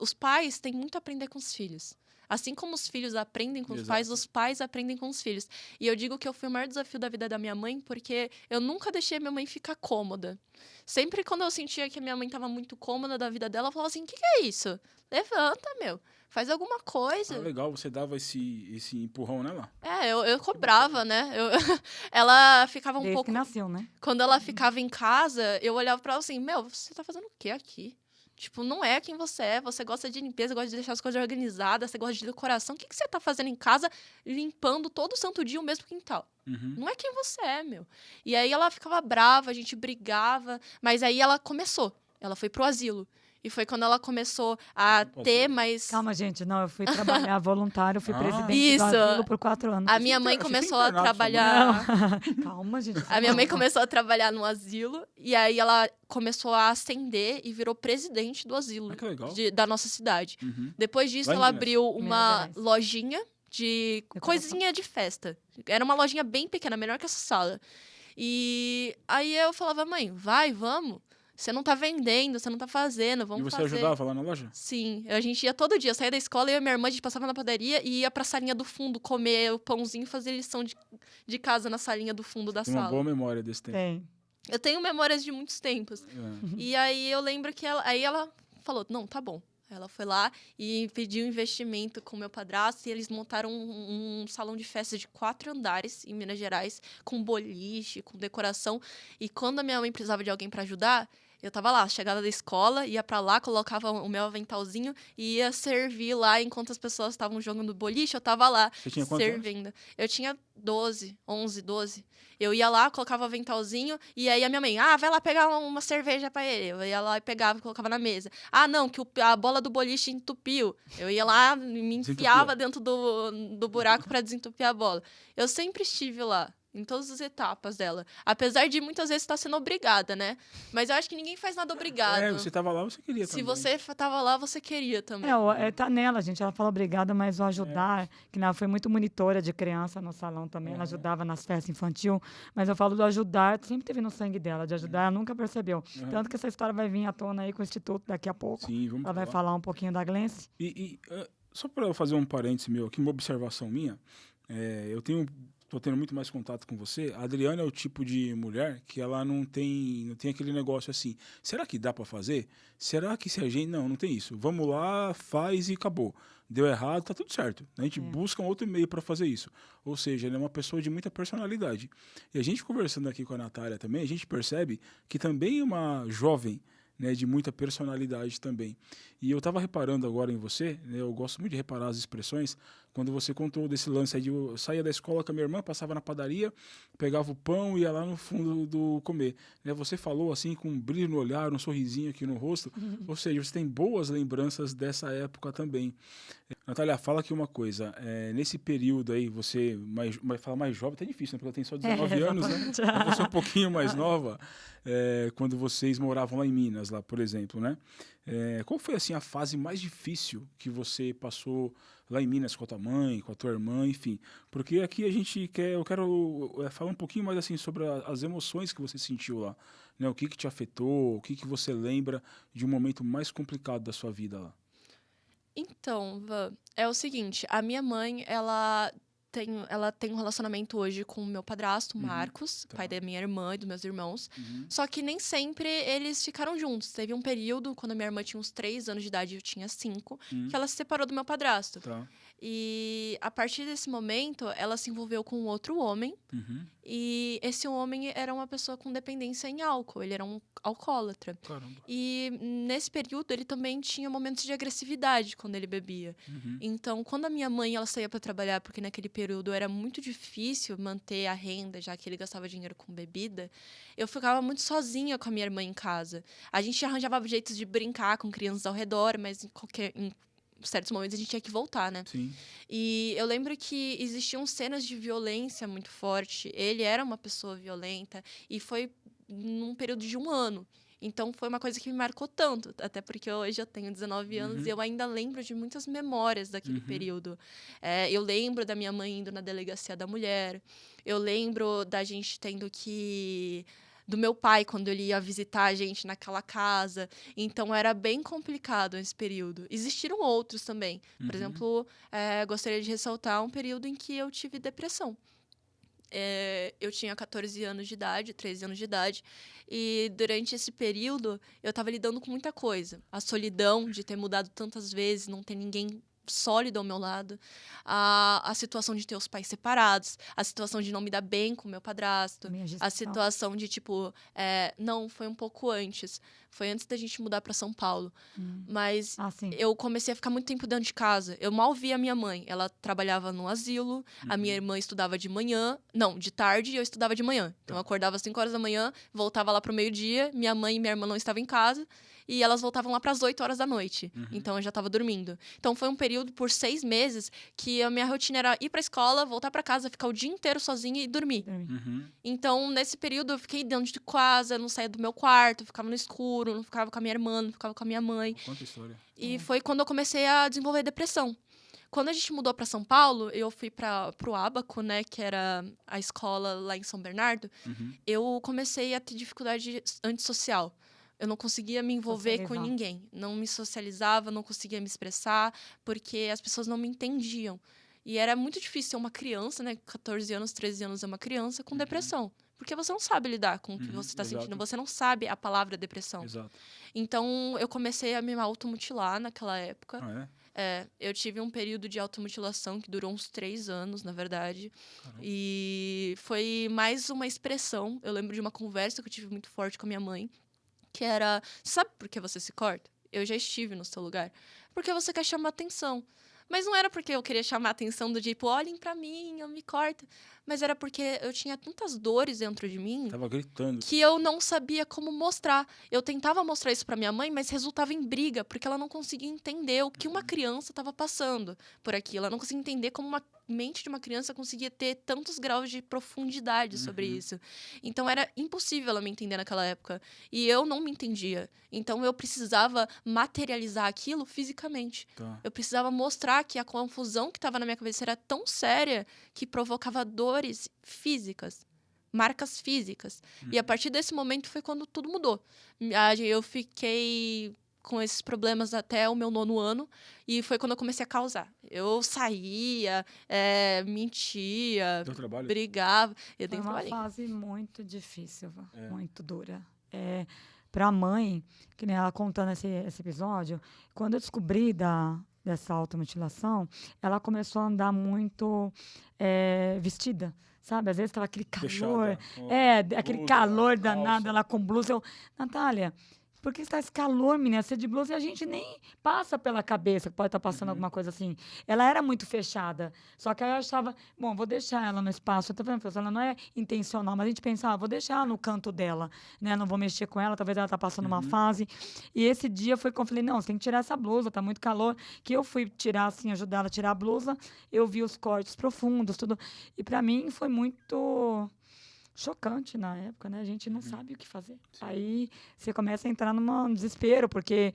os pais têm muito a aprender com os filhos. Assim como os filhos aprendem com Exato. os pais aprendem com os filhos. E eu digo que eu fui o maior desafio da vida da minha mãe, porque eu nunca deixei a minha mãe ficar cômoda. Sempre quando eu sentia que a minha mãe estava muito cômoda da vida dela, eu falava assim, o que é isso? Levanta, meu. Faz alguma coisa. Legal, você dava esse empurrão nela? Eu cobrava, né? Ela ficava um Desde pouco... que nasceu, né? Quando ela ficava em casa, eu olhava pra ela assim, meu, você tá fazendo o quê aqui? Tipo, não é quem você gosta de limpeza, gosta de deixar as coisas organizadas, você gosta de decoração. O que você tá fazendo em casa limpando todo santo dia o mesmo quintal? Uhum. Não é quem você é, meu. E aí ela ficava brava, a gente brigava, mas aí ela começou. Ela foi pro asilo. E foi quando ela começou a ter mais... Calma, gente. Não, eu fui trabalhar voluntário, fui presidente Isso. do asilo por 4 anos. A minha mãe Achei que começou foi a internato, trabalhar... Calma, gente. A minha mãe começou a trabalhar no asilo e aí ela começou a ascender e virou presidente do asilo Que legal. da nossa cidade. Uhum. Depois disso, Lá em ela Minas. abriu uma Minas Gerais. lojinha de Decoração. coisinha de festa. Era uma lojinha bem pequena, menor que essa sala. E aí eu falava, mãe, vamos. Você não tá vendendo, você não tá fazendo, vamos E você fazer. ajudava lá na loja? Sim, a gente ia todo dia, saía da escola, eu e minha irmã, a gente passava na padaria e ia pra salinha do fundo comer o pãozinho e fazer lição de casa na salinha do fundo da Tem uma sala. boa memória desse tempo. Tem. Eu tenho memórias de muitos tempos. E aí eu lembro que ela falou, não, tá bom. Ela foi lá e pediu investimento com meu padrasto e eles montaram um salão de festa de 4 andares em Minas Gerais, com boliche, com decoração. E quando a minha mãe precisava de alguém para ajudar, eu tava lá, chegava da escola, ia pra lá, colocava o meu aventalzinho e ia servir lá enquanto as pessoas estavam jogando boliche, eu tava lá Você tinha quantos anos? servindo. Eu tinha 11, 12. Eu ia lá, colocava o aventalzinho e aí a minha mãe, vai lá pegar uma cerveja pra ele. Eu ia lá e pegava e colocava na mesa. Não, que a bola do boliche entupiu. Eu ia lá, me enfiava dentro do buraco pra desentupir a bola. Eu sempre estive lá. Em todas as etapas dela. Apesar de muitas vezes estar sendo obrigada, né? Mas eu acho que ninguém faz nada obrigado. Você tava lá, você queria Se também. você tava lá, você queria também. Tá nela, gente. Ela fala obrigada, mas o ajudar, que ela foi muito monitora de criança no salão também. Ela ajudava nas festas infantil. Mas eu falo do ajudar, sempre teve no sangue dela. De ajudar, ela nunca percebeu. Tanto que essa história vai vir à tona aí com o Instituto daqui a pouco. Sim, vamos Ela vai falar um pouquinho da Glense. Só para eu fazer um parêntese meu aqui, uma observação minha. Tô tendo muito mais contato com você. A Adriana é o tipo de mulher que ela não tem aquele negócio assim. Será que dá para fazer? Será que se a gente... Não tem isso. Vamos lá, faz e acabou. Deu errado, tá tudo certo. A gente busca um outro meio para fazer isso. Ou seja, ela é uma pessoa de muita personalidade. E a gente conversando aqui com a Natália também, a gente percebe que também é uma jovem, né, de muita personalidade também. E eu estava reparando agora em você, né, eu gosto muito de reparar as expressões, quando você contou desse lance aí de eu saía da escola com a minha irmã, passava na padaria, pegava o pão e ia lá no fundo do comer. Né, você falou assim com um brilho no olhar, um sorrisinho aqui no rosto, ou seja, você tem boas lembranças dessa época também. Natália, fala aqui uma coisa, nesse período aí, você fala mais jovem, tá difícil, né, porque eu tenho só 19 anos, né? Você é um pouquinho mais nova, quando vocês moravam lá em Minas, lá, por exemplo, né? Qual foi, assim, a fase mais difícil que você passou lá em Minas com a tua mãe, com a tua irmã, enfim? Porque aqui eu quero falar um pouquinho mais, assim, sobre as emoções que você sentiu lá, né? O que te afetou, o que você lembra de um momento mais complicado da sua vida lá? Então, Van, é o seguinte, a minha mãe, ela tem um relacionamento hoje com o meu padrasto, Marcos, pai da minha irmã e dos meus irmãos. Só que nem sempre eles ficaram juntos. Teve um período, quando a minha irmã tinha uns 3 anos de idade e eu tinha 5, que ela se separou do meu padrasto. Tá. E a partir desse momento, ela se envolveu com outro homem. E esse homem era uma pessoa com dependência em álcool. Ele era um alcoólatra. Caramba. E nesse período, ele também tinha momentos de agressividade quando ele bebia. Então, quando a minha mãe ela saía para trabalhar, porque naquele período era muito difícil manter a renda, já que ele gastava dinheiro com bebida, eu ficava muito sozinha com a minha irmã em casa. A gente arranjava jeitos de brincar com crianças ao redor, mas em certos momentos a gente tinha que voltar, né? Sim. E eu lembro que existiam cenas de violência muito forte. Ele era uma pessoa violenta e foi num período de 1 ano. Então, foi uma coisa que me marcou tanto. Até porque hoje eu tenho 19 anos e eu ainda lembro de muitas memórias daquele período. Eu lembro da minha mãe indo na delegacia da mulher. Eu lembro da gente tendo que do meu pai, quando ele ia visitar a gente naquela casa. Então, era bem complicado esse período. Existiram outros também. Por exemplo, gostaria de ressaltar um período em que eu tive depressão. Eu tinha 14 anos de idade, 13 anos de idade, e durante esse período eu estava lidando com muita coisa. A solidão de ter mudado tantas vezes, não ter ninguém sólido ao meu lado, a situação de ter os pais separados, a situação de não me dar bem com meu padrasto, Minha a gestão. situação de, tipo, não, foi um pouco antes. Foi antes da gente mudar para São Paulo. Mas Sim. eu comecei a ficar muito tempo dentro de casa. Eu mal via a minha mãe. Ela trabalhava no asilo, a minha irmã estudava de manhã, não, de tarde, e eu estudava de manhã. Então, eu acordava às 5 horas da manhã, voltava lá pro meio-dia, minha mãe e minha irmã não estavam em casa, e elas voltavam lá para as 8 horas da noite. Então, eu já estava dormindo. Então, foi um período por 6 meses que a minha rotina era ir para a escola, voltar para casa, ficar o dia inteiro sozinha e dormir. Então, nesse período, eu fiquei dentro de casa, não saía do meu quarto, ficava no escuro, não ficava com a minha irmã, não ficava com a minha mãe. Quanta história. E foi quando eu comecei a desenvolver depressão. Quando a gente mudou para São Paulo, eu fui para o Abaco, né, que era a escola lá em São Bernardo. Eu comecei a ter dificuldade antissocial. Eu não conseguia me envolver com ninguém. Não me socializava, não conseguia me expressar, porque as pessoas não me entendiam. E era muito difícil ser uma criança, né? 14 anos, 13 anos é uma criança com depressão. Porque você não sabe lidar com o que você está sentindo. Você não sabe a palavra depressão. Exato. Então, eu comecei a me automutilar naquela época. Ah, é? Eu tive um período de automutilação que durou uns 3 anos, na verdade. Caramba. E foi mais uma expressão. Eu lembro de uma conversa que eu tive muito forte com a minha mãe, que era: sabe por que você se corta? Eu já estive no seu lugar. Porque você quer chamar atenção. Mas não era porque eu queria chamar a atenção do tipo, olhem pra mim, eu me corto. Mas era porque eu tinha tantas dores dentro de mim Tava gritando. que eu não sabia como mostrar. Eu tentava mostrar isso pra minha mãe, mas resultava em briga, porque ela não conseguia entender o que uma criança estava passando por aquilo. Ela não conseguia entender como uma mente de uma criança conseguia ter tantos graus de profundidade sobre isso. Então, era impossível ela me entender naquela época. E eu não me entendia. Então, eu precisava materializar aquilo fisicamente. Tá. Eu precisava mostrar que a confusão que estava na minha cabeça era tão séria que provocava dores físicas, marcas físicas. E a partir desse momento foi quando tudo mudou. Eu fiquei com esses problemas até o meu 9º ano, e foi quando eu comecei a causar. Eu saía, mentia, Deu trabalho? brigava. Eu Foi dei um uma trabalhinho. fase muito difícil, muito dura. Para a mãe, que nem ela contando esse episódio, quando eu descobri dessa automutilação, ela começou a andar muito vestida, sabe? Às vezes estava aquele calor, Fechada, aquele blusa, calor calça. danado, ela com blusa. Natália, por que está esse calor, menina? Você de blusa e a gente nem passa pela cabeça que pode estar passando alguma coisa assim. Ela era muito fechada. Só que aí eu achava, bom, vou deixar ela no espaço. Tá vendo, pessoal? Ela não é intencional, mas a gente pensava, vou deixar ela no canto dela, né? Não vou mexer com ela, talvez ela tá passando uma fase. E esse dia foi quando eu falei, não, você tem que tirar essa blusa, tá muito calor. Que eu fui tirar, assim, ajudar ela a tirar a blusa, eu vi os cortes profundos, tudo. E para mim foi muito chocante na época, né? A gente não sabe o que fazer. Aí você começa a entrar num desespero, porque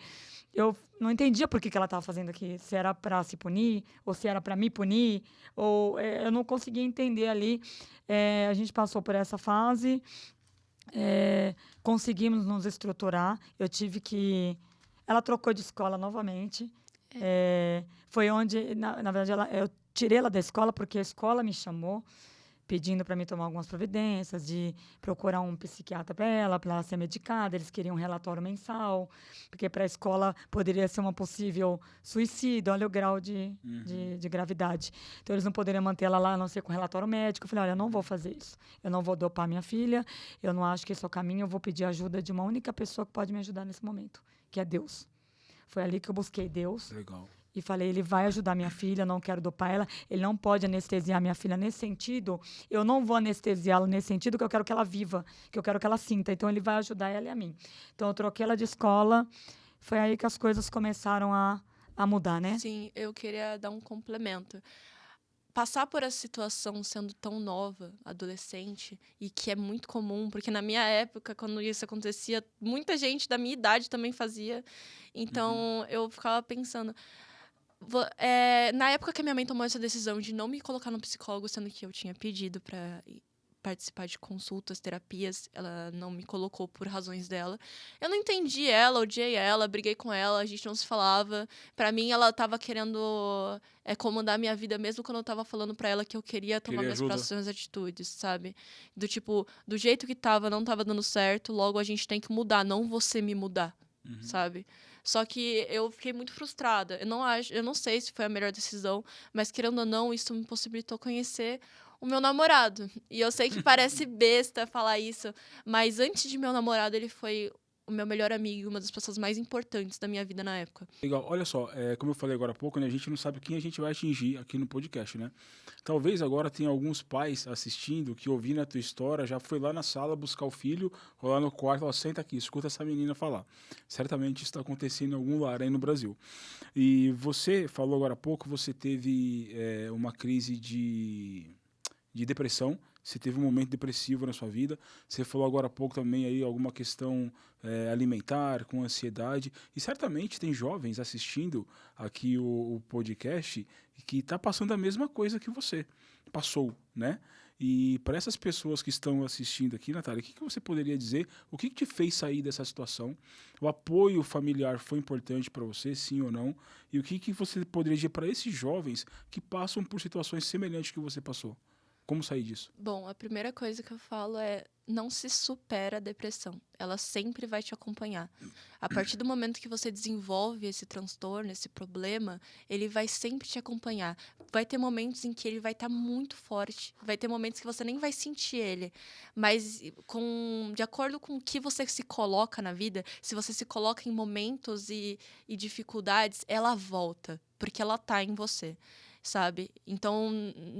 eu não entendia por que ela estava fazendo aqui. Se era para se punir, ou se era para me punir, ou eu não conseguia entender ali. A gente passou por essa fase, conseguimos nos estruturar. Eu tive que... Ela trocou de escola novamente. Foi onde, na verdade, eu tirei ela da escola, porque a escola me chamou, pedindo para mim tomar algumas providências, de procurar um psiquiatra para ela ser medicada. Eles queriam um relatório mensal, porque para a escola poderia ser uma possível suicídio. Olha o grau de gravidade. Então, eles não poderiam manter ela lá, a não ser com relatório médico. Eu falei, olha, eu não vou fazer isso. Eu não vou dopar minha filha, eu não acho que esse é o caminho, eu vou pedir ajuda de uma única pessoa que pode me ajudar nesse momento, que é Deus. Foi ali que eu busquei Deus. Legal. E falei, ele vai ajudar minha filha, eu não quero dopar ela, ele não pode anestesiar minha filha nesse sentido, eu não vou anestesiá-la nesse sentido, que eu quero que ela viva, que eu quero que ela sinta, então ele vai ajudar ela e a mim. Então eu troquei ela de escola, foi aí que as coisas começaram a mudar, né? Sim, eu queria dar um complemento. Passar por essa situação sendo tão nova, adolescente, e que é muito comum, porque na minha época, quando isso acontecia, muita gente da minha idade também fazia. Então, eu ficava pensando... na época que a minha mãe tomou essa decisão de não me colocar no psicólogo, sendo que eu tinha pedido participar de consultas, terapias. Ela não me colocou por razões dela. Eu não entendi ela, odiei ela, briguei com ela, a gente não se falava. Pra mim, ela tava querendo comandar a minha vida, mesmo quando eu tava falando pra ela que eu queria tomar Queria minhas ajuda. próximas atitudes, sabe? Do tipo, do jeito que tava, não tava dando certo, logo a gente tem que mudar, não você me mudar, sabe? Só que eu fiquei muito frustrada. Eu não sei se foi a melhor decisão, mas querendo ou não, isso me possibilitou conhecer o meu namorado. E eu sei que parece besta falar isso, mas antes de meu namorado, ele foi o meu melhor amigo e uma das pessoas mais importantes da minha vida na época. Legal, olha só, como eu falei agora há pouco, né, a gente não sabe quem a gente vai atingir aqui no podcast, né? Talvez agora tenha alguns pais assistindo que ouvindo a tua história já foi lá na sala buscar o filho, ou lá no quarto, ó, senta aqui, escuta essa menina falar. Certamente isso está acontecendo em algum lar aí no Brasil. E você falou agora há pouco, você teve uma crise de depressão, você teve um momento depressivo na sua vida, você falou agora há pouco também aí alguma questão alimentar, com ansiedade, e certamente tem jovens assistindo aqui o podcast que está passando a mesma coisa que você passou, né? E para essas pessoas que estão assistindo aqui, Natália, o que você poderia dizer? O que te fez sair dessa situação? O apoio familiar foi importante para você, sim ou não? E o que você poderia dizer para esses jovens que passam por situações semelhantes que você passou? Como sair disso? Bom, a primeira coisa que eu falo é não se supera a depressão. Ela sempre vai te acompanhar. A partir do momento que você desenvolve esse transtorno, esse problema, ele vai sempre te acompanhar. Vai ter momentos em que ele vai estar muito forte. Vai ter momentos que você nem vai sentir ele. Mas de acordo com o que você se coloca na vida, se você se coloca em momentos e dificuldades, ela volta. Porque ela tá em você. Sabe? Então,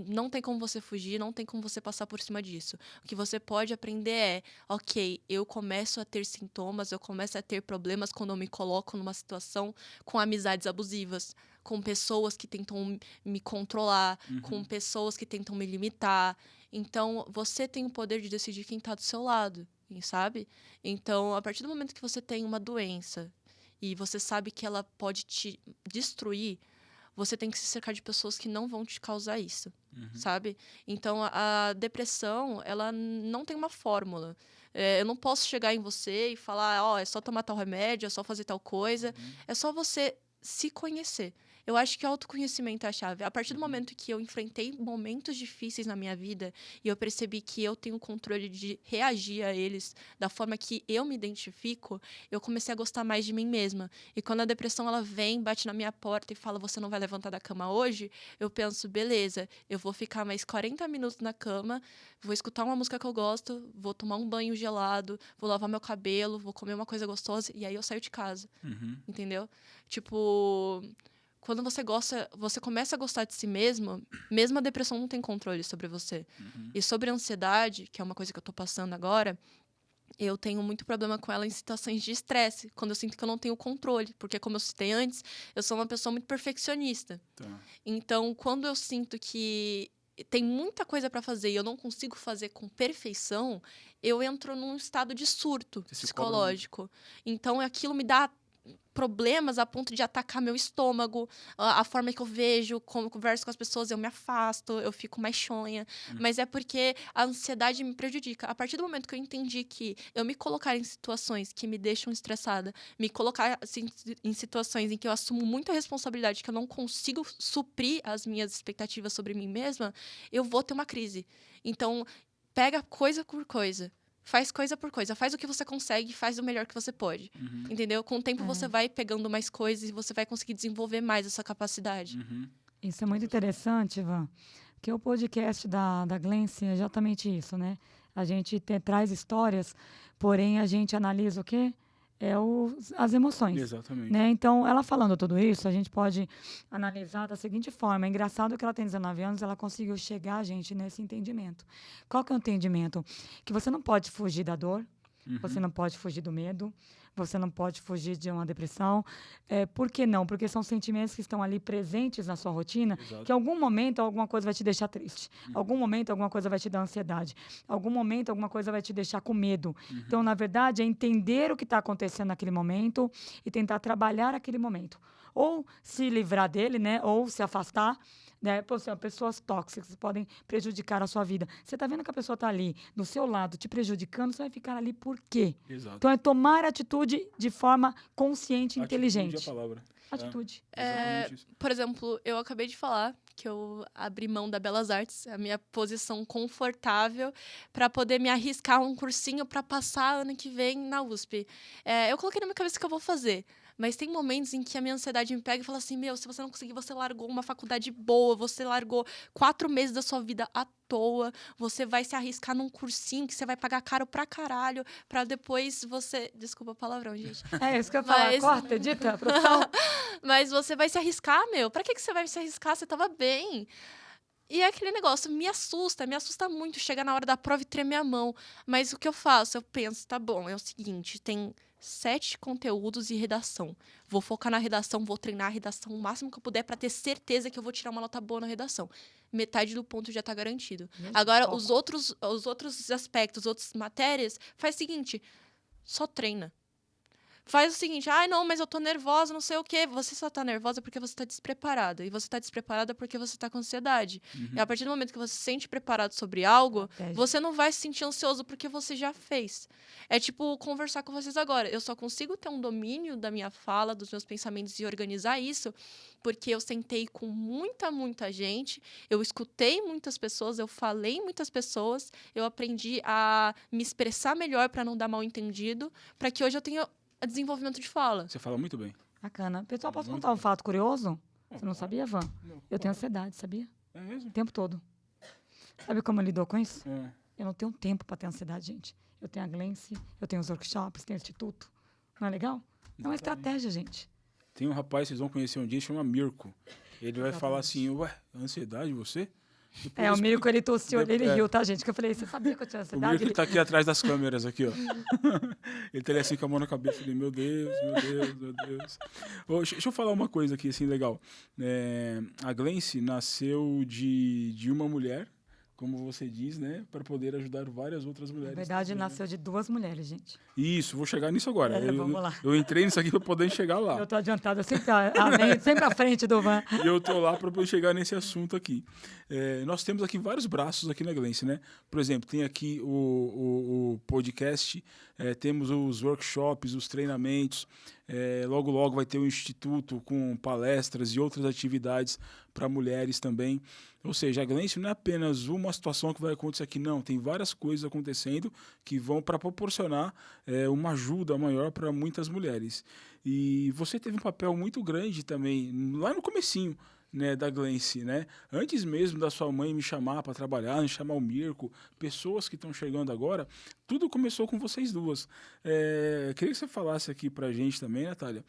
não tem como você fugir, não tem como você passar por cima disso. O que você pode aprender é, ok, eu começo a ter sintomas, eu começo a ter problemas quando eu me coloco numa situação com amizades abusivas, com pessoas que tentam me controlar, com pessoas que tentam me limitar. Então, você tem o poder de decidir quem está do seu lado, sabe? Então, a partir do momento que você tem uma doença e você sabe que ela pode te destruir, você tem que se cercar de pessoas que não vão te causar isso, sabe? Então, a depressão, ela não tem uma fórmula. Eu não posso chegar em você e falar, ó, é só tomar tal remédio, é só fazer tal coisa. É só você se conhecer. Eu acho que o autoconhecimento é a chave. A partir do momento que eu enfrentei momentos difíceis na minha vida e eu percebi que eu tenho o controle de reagir a eles da forma que eu me identifico, eu comecei a gostar mais de mim mesma. E quando a depressão ela vem, bate na minha porta e fala, você não vai levantar da cama hoje, eu penso, beleza, eu vou ficar mais 40 minutos na cama, vou escutar uma música que eu gosto, vou tomar um banho gelado, vou lavar meu cabelo, vou comer uma coisa gostosa e aí eu saio de casa. Entendeu? Tipo, quando você começa a gostar de si mesmo a depressão não tem controle sobre você. E sobre a ansiedade, que é uma coisa que eu tô passando agora, eu tenho muito problema com ela em situações de estresse, quando eu sinto que eu não tenho controle. Porque, como eu citei antes, eu sou uma pessoa muito perfeccionista. Tá. Então, quando eu sinto que tem muita coisa para fazer e eu não consigo fazer com perfeição, eu entro num estado de surto psicológico. Então, aquilo me dá problemas a ponto de atacar meu estômago, a forma que eu vejo, como eu converso com as pessoas, eu me afasto, eu fico mais chonha. Mas é porque a ansiedade me prejudica. A partir do momento que eu entendi que eu me colocar em situações que me deixam estressada, me colocar assim, em situações em que eu assumo muita responsabilidade, que eu não consigo suprir as minhas expectativas sobre mim mesma, eu vou ter uma crise. Então, pega coisa por coisa. Faz coisa por coisa. Faz o que você consegue, faz o melhor que você pode. Entendeu? Com o tempo você vai pegando mais coisas e você vai conseguir desenvolver mais essa capacidade. Isso é muito interessante, Ivan, porque o podcast da Glency é exatamente isso, né? A gente traz histórias, porém a gente analisa o quê? As emoções. Exatamente. Né? Então, ela falando tudo isso, a gente pode analisar da seguinte forma. É engraçado que ela tem 19 anos, ela conseguiu chegar, gente, nesse entendimento. Qual que é o entendimento? Que você não pode fugir da dor, você não pode fugir do medo, você não pode fugir de uma depressão. Por que não? Porque são sentimentos que estão ali presentes na sua rotina, Exato. que em algum momento alguma coisa vai te deixar triste. Algum momento alguma coisa vai te dar ansiedade. Algum momento alguma coisa vai te deixar com medo. Então, na verdade, é entender o que está acontecendo naquele momento e tentar trabalhar aquele momento. Ou se livrar dele, né? Ou se afastar. Né? Pessoas tóxicas podem prejudicar a sua vida. Você está vendo que a pessoa está ali, do seu lado, te prejudicando, você vai ficar ali por quê? Exato. Então, é tomar atitude de forma consciente e inteligente. Atitude é a palavra. Atitude. Exatamente isso. Por exemplo, eu acabei de falar que eu abri mão da Belas Artes, a minha posição confortável, para poder me arriscar um cursinho para passar ano que vem na USP. Eu coloquei na minha cabeça que eu vou fazer. Mas tem momentos em que a minha ansiedade me pega e fala assim, se você não conseguir, você largou uma faculdade boa, você largou 4 meses da sua vida à toa, você vai se arriscar num cursinho que você vai pagar caro pra caralho, pra depois você... Desculpa o palavrão, gente. É isso que eu ia falar. Mas- Corta, edita, produção. Mas você vai se arriscar, Pra que você vai se arriscar? Você tava bem. E é aquele negócio, me assusta muito chegar na hora da prova e tremer a mão. Mas o que eu faço? Eu penso, tá bom, é o seguinte, tem 7 conteúdos e redação. Vou focar na redação, vou treinar a redação o máximo que eu puder pra ter certeza que eu vou tirar uma nota boa na redação. Metade do ponto já tá garantido. Agora, os outros aspectos, outras matérias, faz o seguinte, só treina. Faz o seguinte, não, mas eu tô nervosa, não sei o quê. Você só tá nervosa porque você tá despreparada. E você tá despreparada porque você tá com ansiedade. E a partir do momento que você se sente preparado sobre algo, você não vai se sentir ansioso porque você já fez. É tipo conversar com vocês agora. Eu só consigo ter um domínio da minha fala, dos meus pensamentos e organizar isso porque eu sentei com muita gente, eu escutei muitas pessoas, eu falei em muitas pessoas, eu aprendi a me expressar melhor para não dar mal entendido, para que hoje eu tenha desenvolvimento de fala. Você fala muito bem. Bacana. Pessoal, posso Muito contar um bem. fato curioso? Você não sabia, Van? Não, Eu tenho ansiedade, sabia? É mesmo? O tempo todo. Sabe como eu lido com isso? É. Eu não tenho tempo para ter ansiedade, gente. Eu tenho a Glency, eu tenho os workshops, tenho o instituto. Não é legal? É uma estratégia, gente. Tem um rapaz, vocês vão conhecer um dia, chama Mirko. Ele vai falar assim, ansiedade você? Depois O Mirko, ele tossiu, ele É. riu, tá, gente? Que eu falei, você sabia que eu tinha O ansiedade? Mirko tá aqui atrás das câmeras, aqui, ó. Ele tá ali assim com a mão na cabeça. Ele, meu Deus. Deixa eu falar uma coisa aqui, assim, legal. A Glency nasceu de uma mulher, como você diz, né? Para poder ajudar várias outras mulheres. Na verdade, também, né? nasceu de 2 mulheres, gente. Isso, vou chegar nisso agora. Vamos lá. Eu entrei nisso aqui para poder chegar lá. Eu tô adiantada, sempre sempre à frente do Van. E eu tô lá para poder chegar nesse assunto aqui. Nós temos aqui vários braços aqui na Glency, né? Por exemplo, tem aqui o podcast, temos os workshops, os treinamentos, logo vai ter o instituto com palestras e outras atividades para mulheres também. Ou seja, a Glency não é apenas uma situação que vai acontecer aqui, não. Tem várias coisas acontecendo que vão para proporcionar uma ajuda maior para muitas mulheres. E você teve um papel muito grande também, lá no comecinho, né, da Glency, né? Antes mesmo da sua mãe me chamar para trabalhar, me chamar o Mirko, pessoas que estão chegando agora, tudo começou com vocês duas. Queria que você falasse aqui para a gente também, Natália,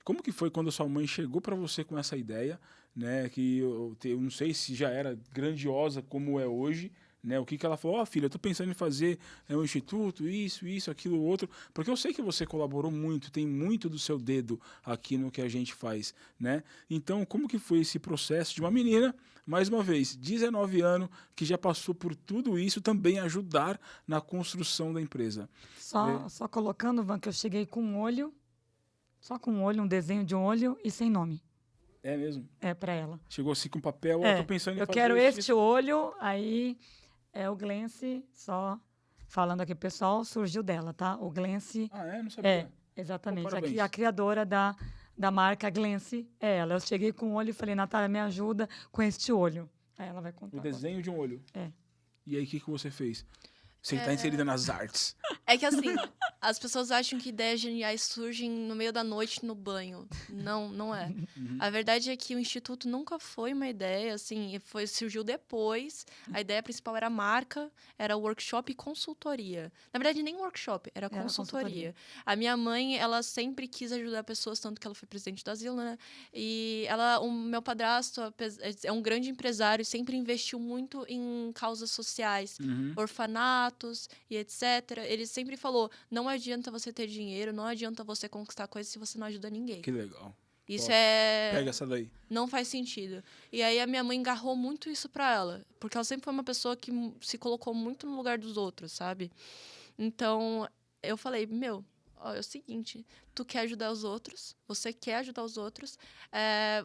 como que foi quando a sua mãe chegou para você com essa ideia, né? Que eu não sei se já era grandiosa como é hoje, né? O que ela falou, filha, eu tô pensando em fazer um instituto, isso, aquilo, outro, porque eu sei que você colaborou muito, tem muito do seu dedo aqui no que a gente faz, né? Então, como que foi esse processo de uma menina, mais uma vez, 19 anos, que já passou por tudo isso, também ajudar na construção da empresa? Só colocando, Van, que eu cheguei com um olho, só com um olho, um desenho de um olho e sem nome. É mesmo? É para ela. Chegou assim com papel, eu tô pensando em eu fazer quero isso. este olho, aí o Glency, só falando aqui, pessoal, surgiu dela, tá? O Glency. Não sabia. Exatamente. Parabéns. Aqui, a criadora da marca Glency é ela. Eu cheguei com um olho e falei, Natália, me ajuda com este olho. Aí ela vai contar. O desenho de um olho. E aí, o que você fez? Você está inserida nas artes. É que assim, as pessoas acham que ideias geniais surgem no meio da noite no banho. Não é. A verdade é que o Instituto nunca foi uma ideia, assim, surgiu depois. A ideia principal era marca, era workshop e consultoria. Na verdade, nem workshop, era consultoria. A minha mãe, ela sempre quis ajudar pessoas, tanto que ela foi presidente do asilo, né? E o meu padrasto é um grande empresário, sempre investiu muito em causas sociais, orfanato, status e etc. Ele sempre falou, não adianta você ter dinheiro, não adianta você conquistar coisas se você não ajuda ninguém. Que legal. Isso Top. Pega essa daí. não faz sentido. E aí a minha mãe engarrou muito isso pra ela. Porque ela sempre foi uma pessoa que se colocou muito no lugar dos outros, sabe? Então, eu falei, ó, é o seguinte, tu quer ajudar os outros, você quer ajudar os outros,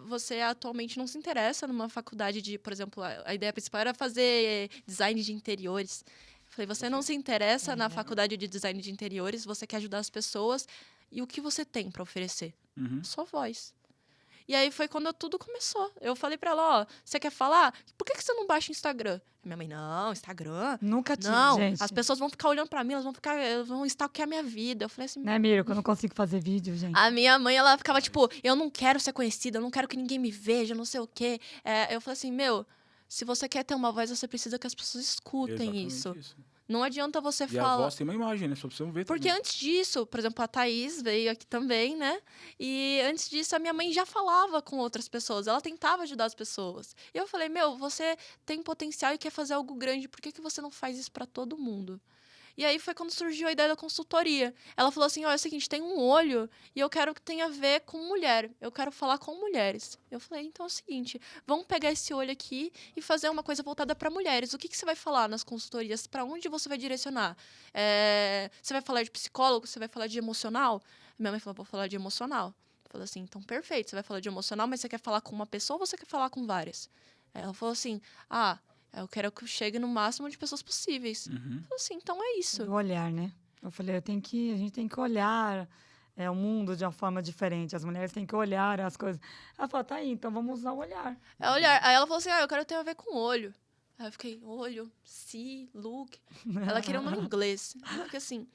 você atualmente não se interessa numa faculdade de, por exemplo, a ideia principal era fazer design de interiores. Falei, você não se interessa na faculdade de design de interiores, você quer ajudar as pessoas, e o que você tem pra oferecer? Só voz. E aí foi quando tudo começou. Eu falei pra ela, ó, você quer falar? Por que você não baixa o Instagram? Minha mãe, não, Instagram? Nunca tive, Não, gente. as pessoas vão ficar olhando pra mim, elas vão stalkear a minha vida. Eu falei assim... Né, Miro, que eu não consigo fazer vídeo, gente. A minha mãe, ela ficava tipo, eu não quero ser conhecida, eu não quero que ninguém me veja, não sei o quê. Eu falei assim, se você quer ter uma voz, você precisa que as pessoas escutem Exatamente isso. isso. Não adianta você E falar... a voz tem uma imagem, né? Só precisam ver Porque também. antes disso, por exemplo, a Thaís veio aqui também, né? E antes disso, a minha mãe já falava com outras pessoas. Ela tentava ajudar as pessoas. E eu falei, você tem potencial e quer fazer algo grande. Por que você não faz isso pra todo mundo? E aí foi quando surgiu a ideia da consultoria. Ela falou assim, ó, é o seguinte, tem um olho e eu quero que tenha a ver com mulher. Eu quero falar com mulheres. Eu falei, então é o seguinte, vamos pegar esse olho aqui e fazer uma coisa voltada para mulheres. O que você vai falar nas consultorias? Para onde você vai direcionar? Você vai falar de psicólogo? Você vai falar de emocional? Minha mãe falou, vou falar de emocional. Eu falei assim, então perfeito, você vai falar de emocional, mas você quer falar com uma pessoa ou você quer falar com várias? Aí ela falou assim, eu quero que chegue no máximo de pessoas possíveis. Eu falei assim, então é isso. O olhar, né? Eu falei, a gente tem que olhar o mundo de uma forma diferente. As mulheres têm que olhar as coisas. Ela falou, tá aí, então vamos usar o olhar. Olhar. Aí ela falou assim, eu quero ter a ver com olho. Aí eu fiquei, olho, look. Ela queria um nome em inglês. Eu fiquei assim,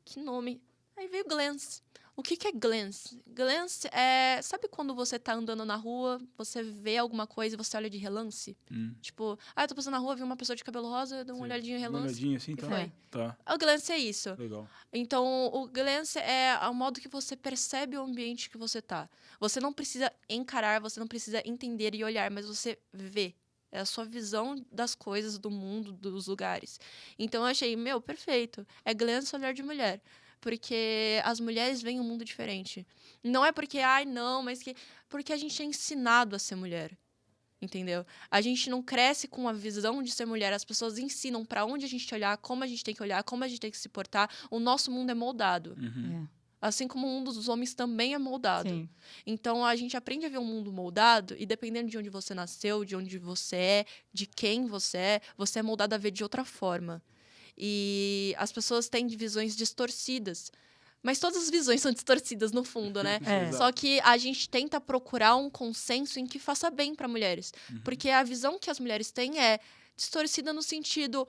que nome? Aí veio glance. O que é glance? Glance é... Sabe quando você tá andando na rua, você vê alguma coisa e você olha de relance? Tipo, eu tô passando na rua, vi uma pessoa de cabelo rosa, eu dou uma olhadinha em relance. Uma olhadinha assim, tá? foi. Tá. O glance é isso. Legal. Então, o glance é o modo que você percebe o ambiente que você tá. Você não precisa encarar, você não precisa entender e olhar, mas você vê. É a sua visão das coisas, do mundo, dos lugares. Então, eu achei, perfeito. É glance, olhar de mulher. Porque as mulheres veem um mundo diferente. Não é porque, não, mas que... Porque a gente é ensinado a ser mulher. Entendeu? A gente não cresce com a visão de ser mulher. As pessoas ensinam pra onde a gente olhar, como a gente tem que olhar, como a gente tem que se portar. O nosso mundo é moldado. Assim como o mundo dos homens também é moldado. Sim. Então, a gente aprende a ver um mundo moldado e dependendo de onde você nasceu, de onde você é, de quem você é moldado a ver de outra forma. E as pessoas têm visões distorcidas. Mas todas as visões são distorcidas, no fundo, né? Só que a gente tenta procurar um consenso em que faça bem para mulheres. Porque a visão que as mulheres têm é distorcida no sentido...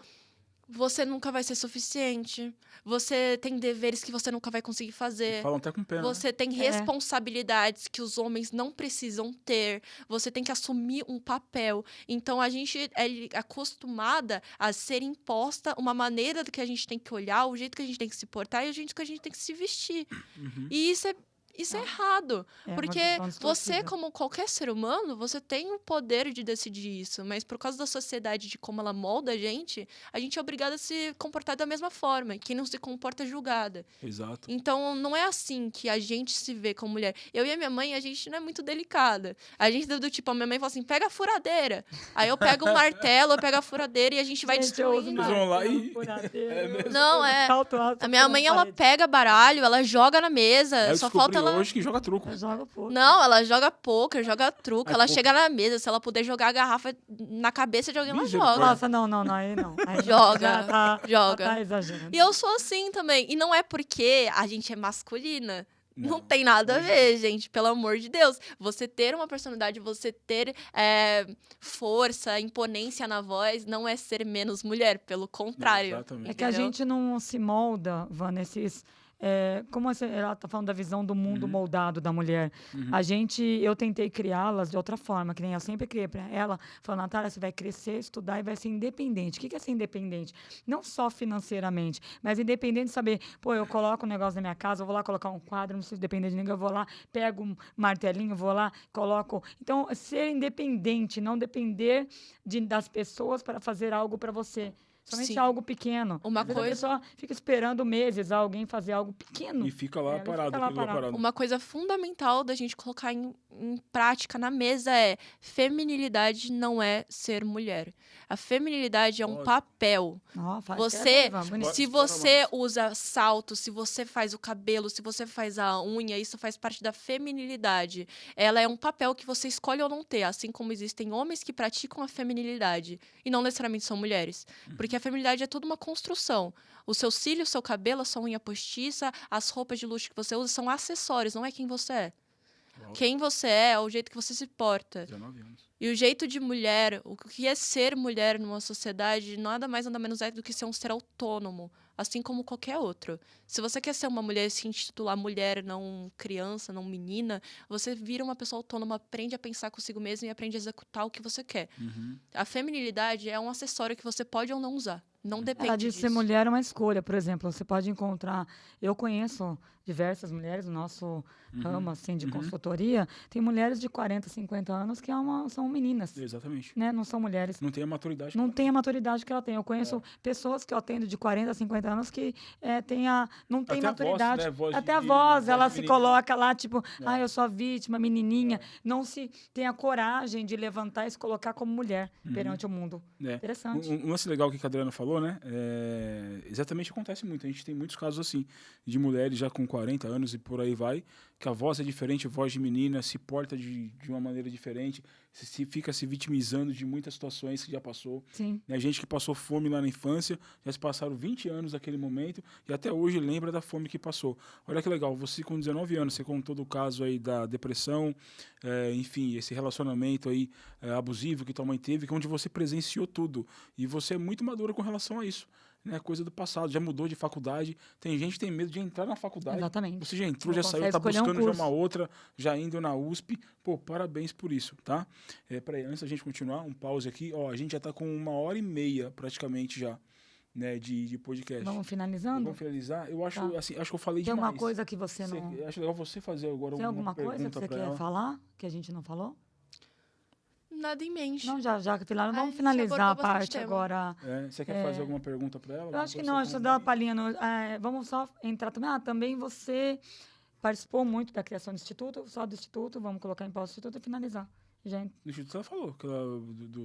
Você nunca vai ser suficiente. Você tem deveres que você nunca vai conseguir fazer. Falam até com pena. Você tem responsabilidades que os homens não precisam ter. Você tem que assumir um papel. Então, a gente é acostumada a ser imposta uma maneira do que a gente tem que olhar, o jeito que a gente tem que se portar e o jeito que a gente tem que se vestir. E isso é errado. Porque você, como qualquer ser humano, você tem o poder de decidir isso. Mas por causa da sociedade, de como ela molda a gente é obrigada a se comportar da mesma forma. Quem não se comporta é julgada. Exato. Então, não é assim que a gente se vê como mulher. Eu e a minha mãe, a gente não é muito delicada. A gente do tipo, a minha mãe fala assim, pega a furadeira. Aí eu pego o martelo, eu pego a furadeira e a gente vai destruindo. Eles vão lá e... Não, a minha mãe, ela pega baralho, ela joga na mesa, só falta ela... hoje que joga truco. Não, ela joga poker, joga truco, ela chega na mesa, se ela puder jogar a garrafa na cabeça de alguém, ela joga. Nossa, não, aí não. Aí joga. Tá exagerando. E eu sou assim também. E não é porque a gente é masculina. Não tem nada a ver, gente, pelo amor de Deus. Você ter uma personalidade, você ter força, imponência na voz, não é ser menos mulher, pelo contrário. Exatamente. É que a gente não se molda, Vanessa, como ela está falando da visão do mundo moldado da mulher. Eu tentei criá-las de outra forma, que nem eu sempre criei para ela. Falei, Natália, você vai crescer, estudar e vai ser independente. O que é ser independente? Não só financeiramente, mas independente de saber, eu coloco um negócio na minha casa, eu vou lá colocar um quadro, não preciso depender de ninguém, eu vou lá, pego um martelinho, vou lá, coloco... Então, ser independente, não depender das pessoas para fazer algo para você. Somente Sim. algo pequeno. Uma Às vezes coisa- a pessoa fica esperando meses alguém fazer algo pequeno. E fica lá Ele parado, fica lá aquilo lá parado. parado. Uma coisa fundamental da gente colocar em prática na mesa é: feminilidade não é ser mulher. A feminilidade é um Lógico. papel. Ó, faz Você- quebra, bonito. Se Explora você mais. usa salto, se você faz o cabelo, se você faz a unha, isso faz parte da feminilidade. Ela é um papel que você escolhe ou não ter, assim como existem homens que praticam a feminilidade e não necessariamente são mulheres. Porque a feminilidade é toda uma construção. Os seus cílios, o seu cabelo, a sua unha postiça, as roupas de luxo que você usa são acessórios, não é quem você é. Uau, Quem você é o jeito que você se porta. 19 anos. E o jeito de mulher, o que é ser mulher numa sociedade, nada mais nada menos é do que ser um ser autônomo, assim como qualquer outro. Se você quer ser uma mulher e se intitular mulher, não criança, não menina, você vira uma pessoa autônoma, aprende a pensar consigo mesma e aprende a executar o que você quer. Uhum. A feminilidade é um acessório que você pode ou não usar. Não depende Ela de disso. ser mulher é uma escolha, por exemplo, você pode encontrar, eu conheço diversas mulheres no nosso ramo assim, de uhum. consultoria, tem mulheres de 40, 50 anos que são meninas, Exatamente. né? Não são mulheres. Não tem a maturidade. Não tem a maturidade que ela tem. Eu conheço pessoas que eu atendo de 40, 50 anos que não tem Até a voz, maturidade. né? Voz Até de- a voz, voz ela de se menininha. coloca lá, tipo, eu sou a vítima, menininha. Não se tem a coragem de levantar e se colocar como mulher perante o mundo. É. Interessante. Um lance legal que a Adriana falou, né? Exatamente acontece muito. A gente tem muitos casos assim, de mulheres já com 40 anos e por aí vai, que a voz é diferente, voz de menina, se porta de uma maneira diferente, fica se vitimizando de muitas situações que já passou. Sim. Né? Gente que passou fome lá na infância, já se passaram 20 anos daquele momento e até hoje lembra da fome que passou. Olha que legal, você com 19 anos, você contou do caso aí da depressão, enfim, esse relacionamento aí abusivo que tua mãe teve, que é onde você presenciou tudo. E você é muito madura com relação a isso. Né? Coisa do passado, já mudou de faculdade. Tem gente que tem medo de entrar na faculdade. Exatamente. Você já entrou, Não já saiu, consegue tá escolher um buscando já curso. uma outra, já indo na USP. Pô, parabéns por isso, tá? Peraí, antes da gente continuar, um pause aqui. Ó, a gente já tá com 1h30 praticamente já, né, de podcast. Vamos finalizando? Vamos finalizar? Eu acho, Tá. assim, acho que eu falei Tem demais. alguma coisa que você não... Acho legal você fazer agora Tem uma alguma coisa que pergunta você pra quer ela. falar que a gente não falou? Nada em mente. Não, já A vamos gente finalizar a abordou bastante parte tema. agora. Você quer fazer alguma pergunta pra ela? Eu acho que não, deixa eu dar uma palhinha. Vamos só entrar também. Também você participou muito da criação do Instituto, só do Instituto, vamos colocar em pausa o Instituto e finalizar. Gente, No Instituto ela falou, que ela,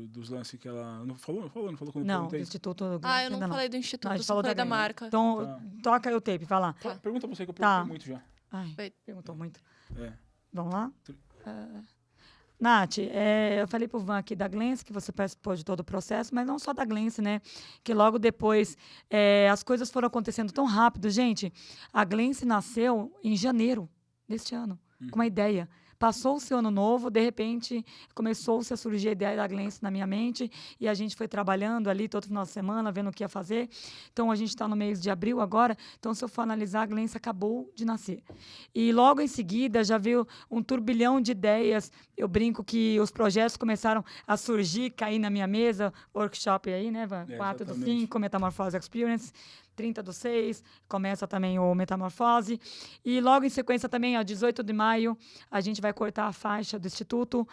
dos lances que ela... Não falou quando eu não, do perguntei? Instituto... Eu ainda não falei do instituto, Não, a eu gente só falou falei da Glenn. marca. Então, Tá. toca aí o tape, vai lá. Tá. Pergunta pra você que eu Tá. perguntei muito já. Ai, Foi. perguntou muito. É. Vamos lá? Nath, eu falei pro Van aqui da Glense, que você participou de todo o processo, mas não só da Glense, né? Que logo depois as coisas foram acontecendo tão rápido. Gente, a Glense nasceu em janeiro deste ano, com uma ideia. Passou-se o ano novo, de repente começou-se a surgir a ideia da Glense na minha mente e a gente foi trabalhando ali todo final de semana, vendo o que ia fazer. Então, a gente está no mês de abril agora, então, se eu for analisar, a Glense acabou de nascer. E logo em seguida já veio um turbilhão de ideias. Eu brinco que os projetos começaram a surgir, cair na minha mesa, workshop aí, né, Van? 4/5, exatamente. Metamorfose Experience. 30/6, começa também o Metamorfose. E logo em sequência também, ó, 18 de maio, a gente vai cortar a faixa do Instituto.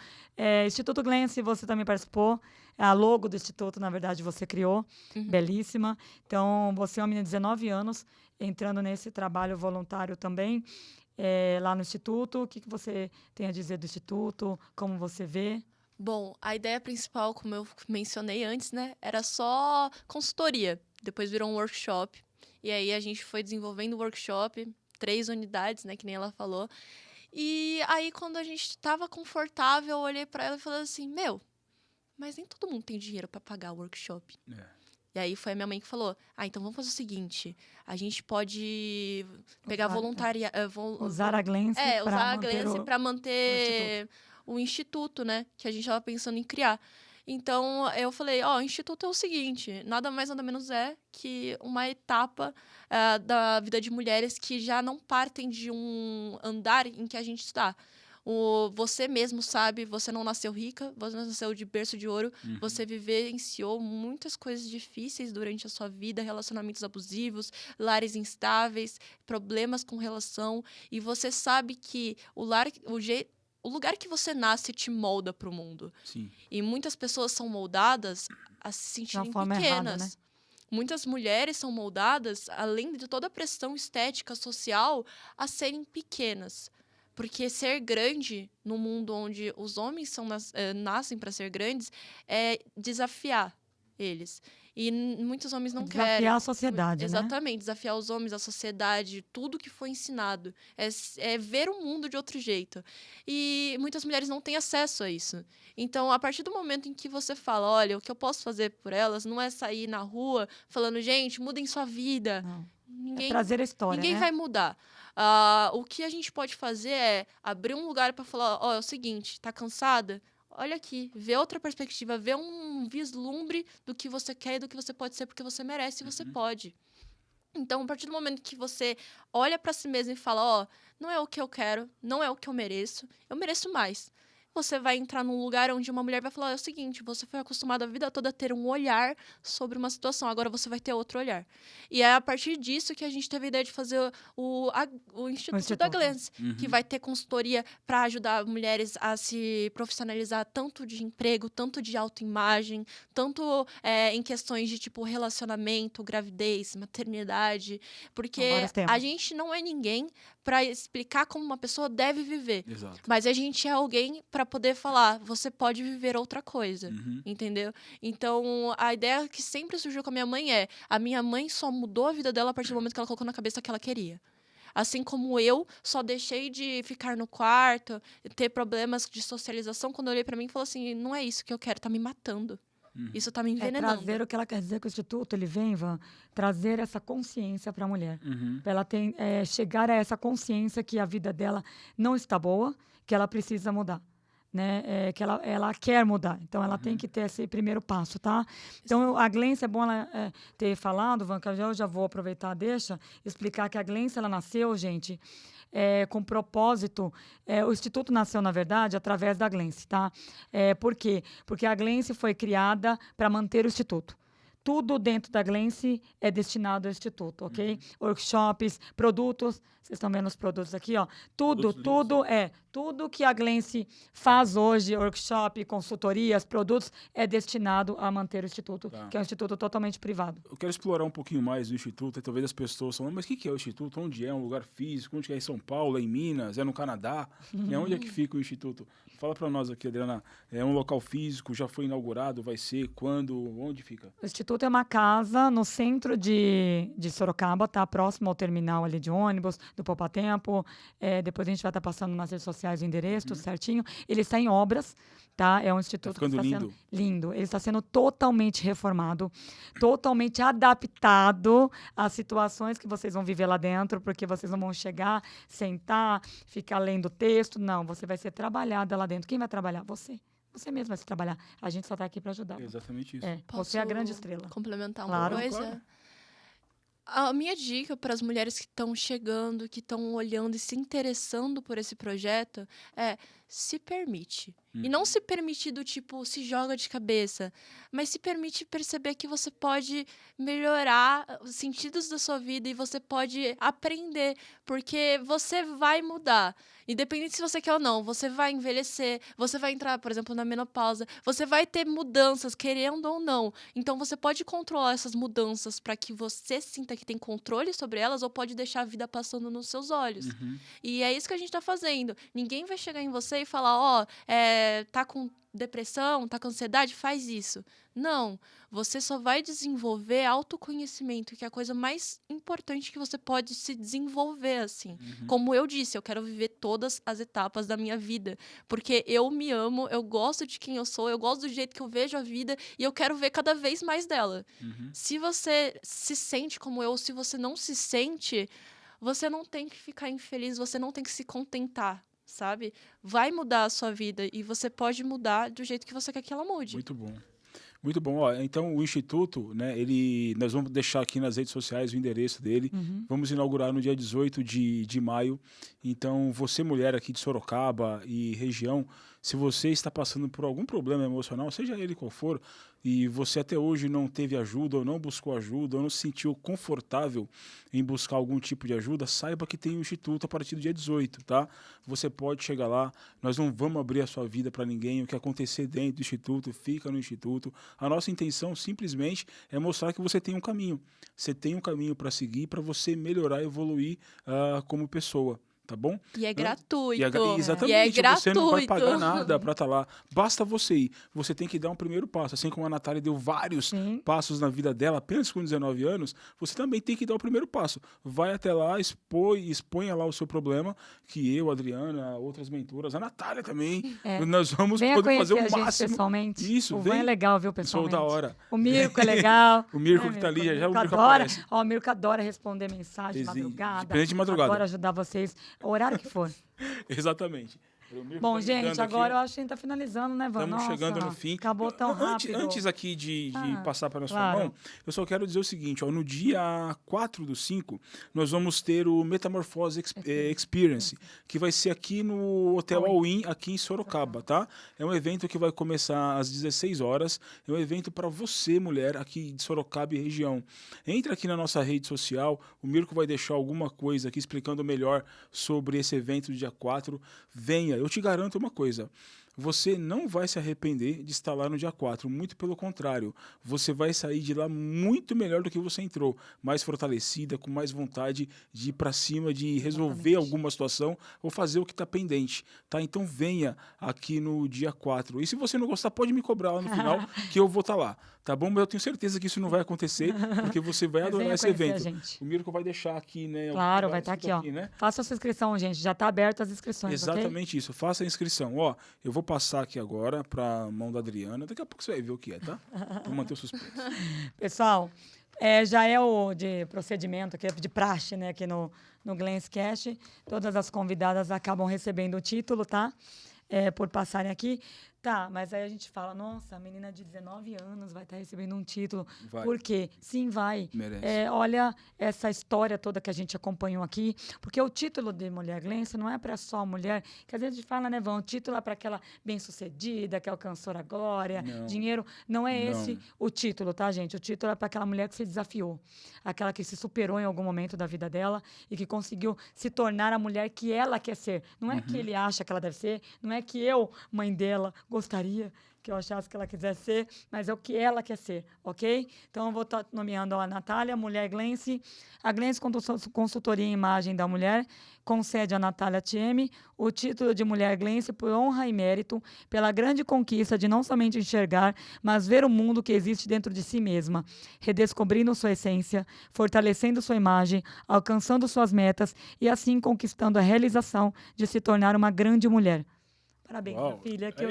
Instituto Glense, você também participou. A logo do Instituto, na verdade, você criou. Belíssima. Então, você é uma menina de 19 anos, entrando nesse trabalho voluntário também, lá no Instituto. O que você tem a dizer do Instituto? Como você vê? Bom, a ideia principal, como eu mencionei antes, né, era só consultoria. Depois virou um workshop. E aí a gente foi desenvolvendo o workshop, 3 unidades, né, que nem ela falou. E aí, quando a gente estava confortável, eu olhei para ela e falei assim, mas nem todo mundo tem dinheiro para pagar o workshop. E aí foi a minha mãe que falou, então vamos fazer o seguinte, a gente pode pegar voluntária... Usar a Glense para manter o instituto, né? Que a gente estava pensando em criar. Então, eu falei, o instituto é o seguinte, nada mais, nada menos é que uma etapa da vida de mulheres que já não partem de um andar em que a gente está. Você mesmo sabe, você não nasceu rica, você não nasceu de berço de ouro, você vivenciou muitas coisas difíceis durante a sua vida, relacionamentos abusivos, lares instáveis, problemas com relação, e você sabe que o lugar que você nasce te molda para o mundo. Sim. E muitas pessoas são moldadas a se sentirem forma pequenas. errada, né? Muitas mulheres são moldadas, além de toda a pressão estética, social, a serem pequenas. Porque ser grande, no mundo onde os homens nascem para ser grandes, é desafiar eles. E muitos homens não querem. Desafiar a sociedade, né? Exatamente, desafiar os homens, a sociedade, tudo que foi ensinado. É ver o mundo de outro jeito. E muitas mulheres não têm acesso a isso. Então, a partir do momento em que você fala, olha, o que eu posso fazer por elas não é sair na rua falando, gente, mudem sua vida. Não. Ninguém, É trazer a história, ninguém né? vai mudar. O que a gente pode fazer é abrir um lugar para falar, ó, é o seguinte, tá cansada? Olha aqui, vê outra perspectiva, vê um vislumbre do que você quer e do que você pode ser, porque você merece e você pode. Então, a partir do momento que você olha para si mesmo e fala, ó, não é o que eu quero, não é o que eu mereço mais. Você vai entrar num lugar onde uma mulher vai falar, é o seguinte, você foi acostumado a vida toda a ter um olhar sobre uma situação, agora você vai ter outro olhar. E é a partir disso que a gente teve a ideia de fazer o Instituto da Glance, que vai ter consultoria para ajudar mulheres a se profissionalizar tanto de emprego, tanto de autoimagem, tanto em questões de tipo relacionamento, gravidez, maternidade, porque a gente não é ninguém para explicar como uma pessoa deve viver. Exato. Mas a gente é alguém para poder falar, você pode viver outra coisa, entendeu? Então, a ideia que sempre surgiu com a minha mãe a minha mãe só mudou a vida dela a partir do momento que ela colocou na cabeça que ela queria. Assim como eu só deixei de ficar no quarto, ter problemas de socialização, quando eu olhei para mim e falei assim, não é isso que eu quero, tá me matando. Isso tá me envenenando. É trazer o que ela quer dizer com o Instituto, ele vem, Ivan, trazer essa consciência para a mulher. Para ela chegar a essa consciência que a vida dela não está boa, que ela precisa mudar. Né? Que ela quer mudar. Então, ela tem que ter esse primeiro passo, tá? Então, a Glance, é bom ela ter falado, Van, que eu já vou aproveitar, explicar que a Glance, ela nasceu, gente, com propósito. O Instituto nasceu, na verdade, através da Glance, tá? Por quê? Porque a Glance foi criada para manter o Instituto. Tudo dentro da Glance é destinado ao Instituto, ok? Workshops, produtos, vocês estão vendo os produtos aqui, ó. Tudo que a Glance faz hoje, workshop, consultorias, produtos, é destinado a manter o Instituto, que é um instituto totalmente privado. Eu quero explorar um pouquinho mais do Instituto, e talvez as pessoas falem, mas o que é o Instituto? Onde é? Um lugar físico? Onde é? Em São Paulo? É em Minas? É no Canadá? Onde é que fica o Instituto? Fala para nós aqui, Adriana, é um local físico? Já foi inaugurado? Vai ser? Quando? Onde fica? O Instituto é uma casa no centro de Sorocaba, tá? Próximo ao terminal ali de ônibus, do Poupatempo. Depois a gente vai estar passando nas redes sociais o endereço, tudo certinho. Ele está em obras, tá? É um instituto que está sendo lindo. Ele está sendo totalmente reformado, totalmente adaptado às situações que vocês vão viver lá dentro, porque vocês não vão chegar, sentar, ficar lendo texto. Não, você vai ser trabalhada lá dentro. Quem vai trabalhar? Você. Você mesmo vai se trabalhar. A gente só está aqui para ajudar. É exatamente isso. Você é a grande estrela. Complementar Claro. uma coisa? Claro. A minha dica para as mulheres que estão chegando, que estão olhando e se interessando por esse projeto é se permite. E não se permite do tipo, se joga de cabeça, mas se permite perceber que você pode melhorar os sentidos da sua vida e você pode aprender, porque você vai mudar. Independente se você quer ou não, você vai envelhecer, você vai entrar, por exemplo, na menopausa, você vai ter mudanças, querendo ou não. Então, você pode controlar essas mudanças para que você sinta que tem controle sobre elas ou pode deixar a vida passando nos seus olhos. E é isso que a gente está fazendo. Ninguém vai chegar em você e falar, tá com depressão, tá com ansiedade, faz isso. Não, você só vai desenvolver autoconhecimento, que é a coisa mais importante que você pode se desenvolver, assim. Como eu disse, eu quero viver todas as etapas da minha vida, porque eu me amo, eu gosto de quem eu sou, eu gosto do jeito que eu vejo a vida e eu quero ver cada vez mais dela. Se você se sente como eu, ou se você não se sente, você não tem que ficar infeliz, você não tem que se contentar, sabe? Vai mudar a sua vida e você pode mudar do jeito que você quer que ela mude. Muito bom. Muito bom. Ó, então, o Instituto, né, nós vamos deixar aqui nas redes sociais o endereço dele. Vamos inaugurar no dia 18 de maio. Então, você, mulher aqui de Sorocaba e região, Se você está passando por algum problema emocional, seja ele qual for, e você até hoje não teve ajuda, ou não buscou ajuda, ou não se sentiu confortável em buscar algum tipo de ajuda, saiba que tem um instituto a partir do dia 18, tá? Você pode chegar lá, nós não vamos abrir a sua vida para ninguém, o que acontecer dentro do instituto, fica no instituto. A nossa intenção simplesmente é mostrar que você tem um caminho. Você tem um caminho para seguir, para você melhorar, evoluir como pessoa. Tá bom? E é Né? gratuito. Exatamente, E é gratuito. você não vai pagar nada para estar lá. Basta você ir. Você tem que dar um primeiro passo. Assim como a Natália deu vários Sim. passos na vida dela, apenas com 19 anos, você também tem que dar o primeiro passo. Vai até lá, exponha lá o seu problema, que eu, a Adriana, outras mentoras, a Natália também, nós vamos Venha poder fazer o conhecer a gente máximo. pessoalmente. Isso, O Van é legal, viu, Sou pessoalmente. da hora. O Mirko é legal. O Mirko né, que tá ali, já o Mirko Mirko adora. aparece. Ó, o Mirko adora responder mensagem de madrugada. Independente de madrugada. Adora ajudar vocês, o horário que for. Exatamente. O Mirko Bom, tá gente, ligando agora eu aqui. acho que a gente tá finalizando, né, Van? Estamos Nossa, chegando no fim. Acabou tão rápido. Antes aqui de passar para a sua claro. mão, eu só quero dizer o seguinte, ó, no dia 4/5, nós vamos ter o Metamorfose Experience, que vai ser aqui no Hotel All-In, aqui em Sorocaba, tá? É um evento que vai começar às 16 horas, é um evento para você, mulher, aqui de Sorocaba e região. Entra aqui na nossa rede social, o Mirko vai deixar alguma coisa aqui explicando melhor sobre esse evento do dia 4. Venha, eu te garanto uma coisa, você não vai se arrepender de estar lá no dia 4, muito pelo contrário, você vai sair de lá muito melhor do que você entrou, mais fortalecida, com mais vontade de ir para cima, de resolver alguma situação ou fazer o que está pendente, tá? Então venha aqui no dia 4, e se você não gostar, pode me cobrar lá no final, que eu vou estar lá, tá bom? Mas eu tenho certeza que isso não vai acontecer, porque você vai adorar esse evento. Gente. O Mirko vai deixar aqui, né? Claro, vai estar aqui, ó. né? Faça a sua inscrição, gente, já está aberta as inscrições, Exatamente isso, faça a inscrição. Ó, eu vou passar aqui agora para a mão da Adriana. Daqui a pouco você vai ver o que é, tá? Vou manter o suspense. Pessoal, já é o de procedimento, aqui, de praxe, né, aqui no Glenscast. Todas as convidadas acabam recebendo o título, tá? Por passarem aqui. Tá, mas aí a gente fala, nossa, a menina de 19 anos vai estar recebendo um título. Vai. Por quê? Sim, vai. Merece. Olha essa história toda que a gente acompanhou aqui, porque o título de Mulher Glense não é para só a mulher, que às vezes a gente fala, né, Vão, o título é para aquela bem-sucedida, que alcançou a glória, dinheiro. Não é esse o título, tá, gente? O título é para aquela mulher que se desafiou, aquela que se superou em algum momento da vida dela e que conseguiu se tornar a mulher que ela quer ser. Não é que ele acha que ela deve ser, não é que eu, mãe dela, gostaria que eu achasse que ela quisesse ser, mas é o que ela quer ser, ok? Então, eu vou estar nomeando a Natália, Mulher Glense. A Glense Consultoria em Imagem da Mulher concede a Natália TM o título de Mulher Glense por honra e mérito, pela grande conquista de não somente enxergar, mas ver o mundo que existe dentro de si mesma, redescobrindo sua essência, fortalecendo sua imagem, alcançando suas metas e assim conquistando a realização de se tornar uma grande mulher. Parabéns, minha filha. Que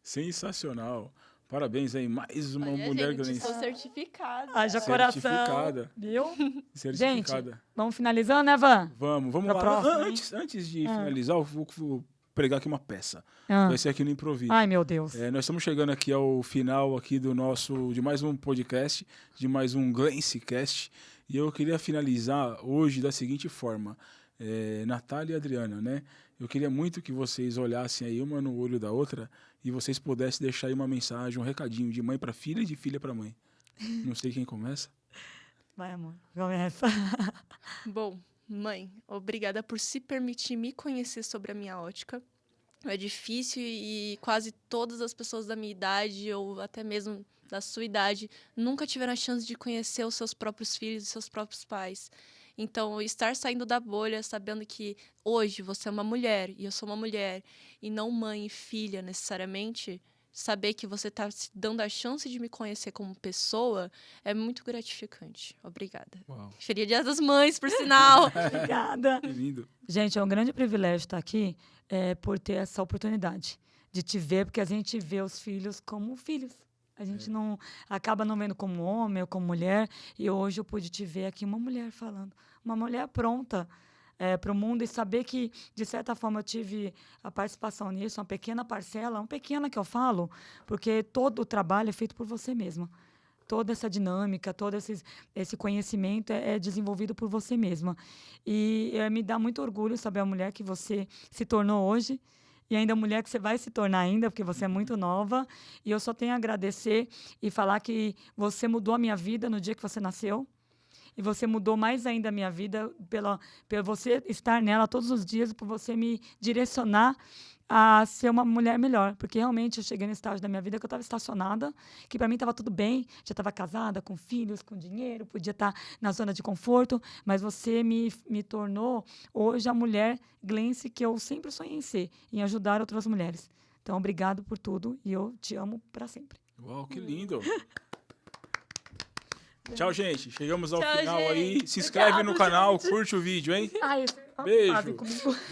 Sensacional. Parabéns aí. Mais uma mulher grande. Sou certificada. Haja coração. Certificada. Viu? Certificada. Gente, vamos finalizando, né, Van? Vamos lá. Próxima, antes de finalizar, eu vou pregar aqui uma peça. Vai ser aqui no improviso. Ai, meu Deus. Nós estamos chegando aqui ao final aqui de mais um podcast, de mais um Glenscast. E eu queria finalizar hoje da seguinte forma. Natália e Adriana, né? Eu queria muito que vocês olhassem aí uma no olho da outra e vocês pudessem deixar aí uma mensagem, um recadinho de mãe para filha e de filha para mãe. Não sei quem começa. Vai, amor. Começa. Bom, mãe, obrigada por se permitir me conhecer sobre a minha ótica. É difícil e quase todas as pessoas da minha idade ou até mesmo da sua idade nunca tiveram a chance de conhecer os seus próprios filhos e seus próprios pais. Então, estar saindo da bolha, sabendo que hoje você é uma mulher e eu sou uma mulher, e não mãe e filha necessariamente, saber que você está se dando a chance de me conhecer como pessoa é muito gratificante. Obrigada. Uau. Feliz Dia das Mães, por sinal. Obrigada. Que lindo. Gente, é um grande privilégio estar aqui por ter essa oportunidade de te ver, porque a gente vê os filhos como filhos. A gente não acaba não vendo como homem ou como mulher. E hoje eu pude te ver aqui uma mulher falando. Uma mulher pronta para o mundo e saber que, de certa forma, eu tive a participação nisso, uma pequena parcela, uma pequena que eu falo, porque todo o trabalho é feito por você mesma. toda essa dinâmica, todo esse conhecimento é desenvolvido por você mesma. E me dá muito orgulho saber a mulher que você se tornou hoje, e ainda a mulher que você vai se tornar ainda, porque você é muito nova. E eu só tenho a agradecer e falar que você mudou a minha vida no dia que você nasceu. E você mudou mais ainda a minha vida pelo você estar nela todos os dias, por você me direcionar a ser uma mulher melhor. Porque realmente eu cheguei no estágio da minha vida que eu estava estacionada, que para mim estava tudo bem, já estava casada, com filhos, com dinheiro, podia estar na zona de conforto, mas você me tornou hoje a mulher Glency que eu sempre sonhei em ser, em ajudar outras mulheres. Então, obrigado por tudo e eu te amo para sempre. Uau, que lindo! Tchau, gente. Chegamos ao Tchau, final gente. aí. Se inscreve no canal, curte o vídeo, hein? Ai, Beijo. fazem comigo.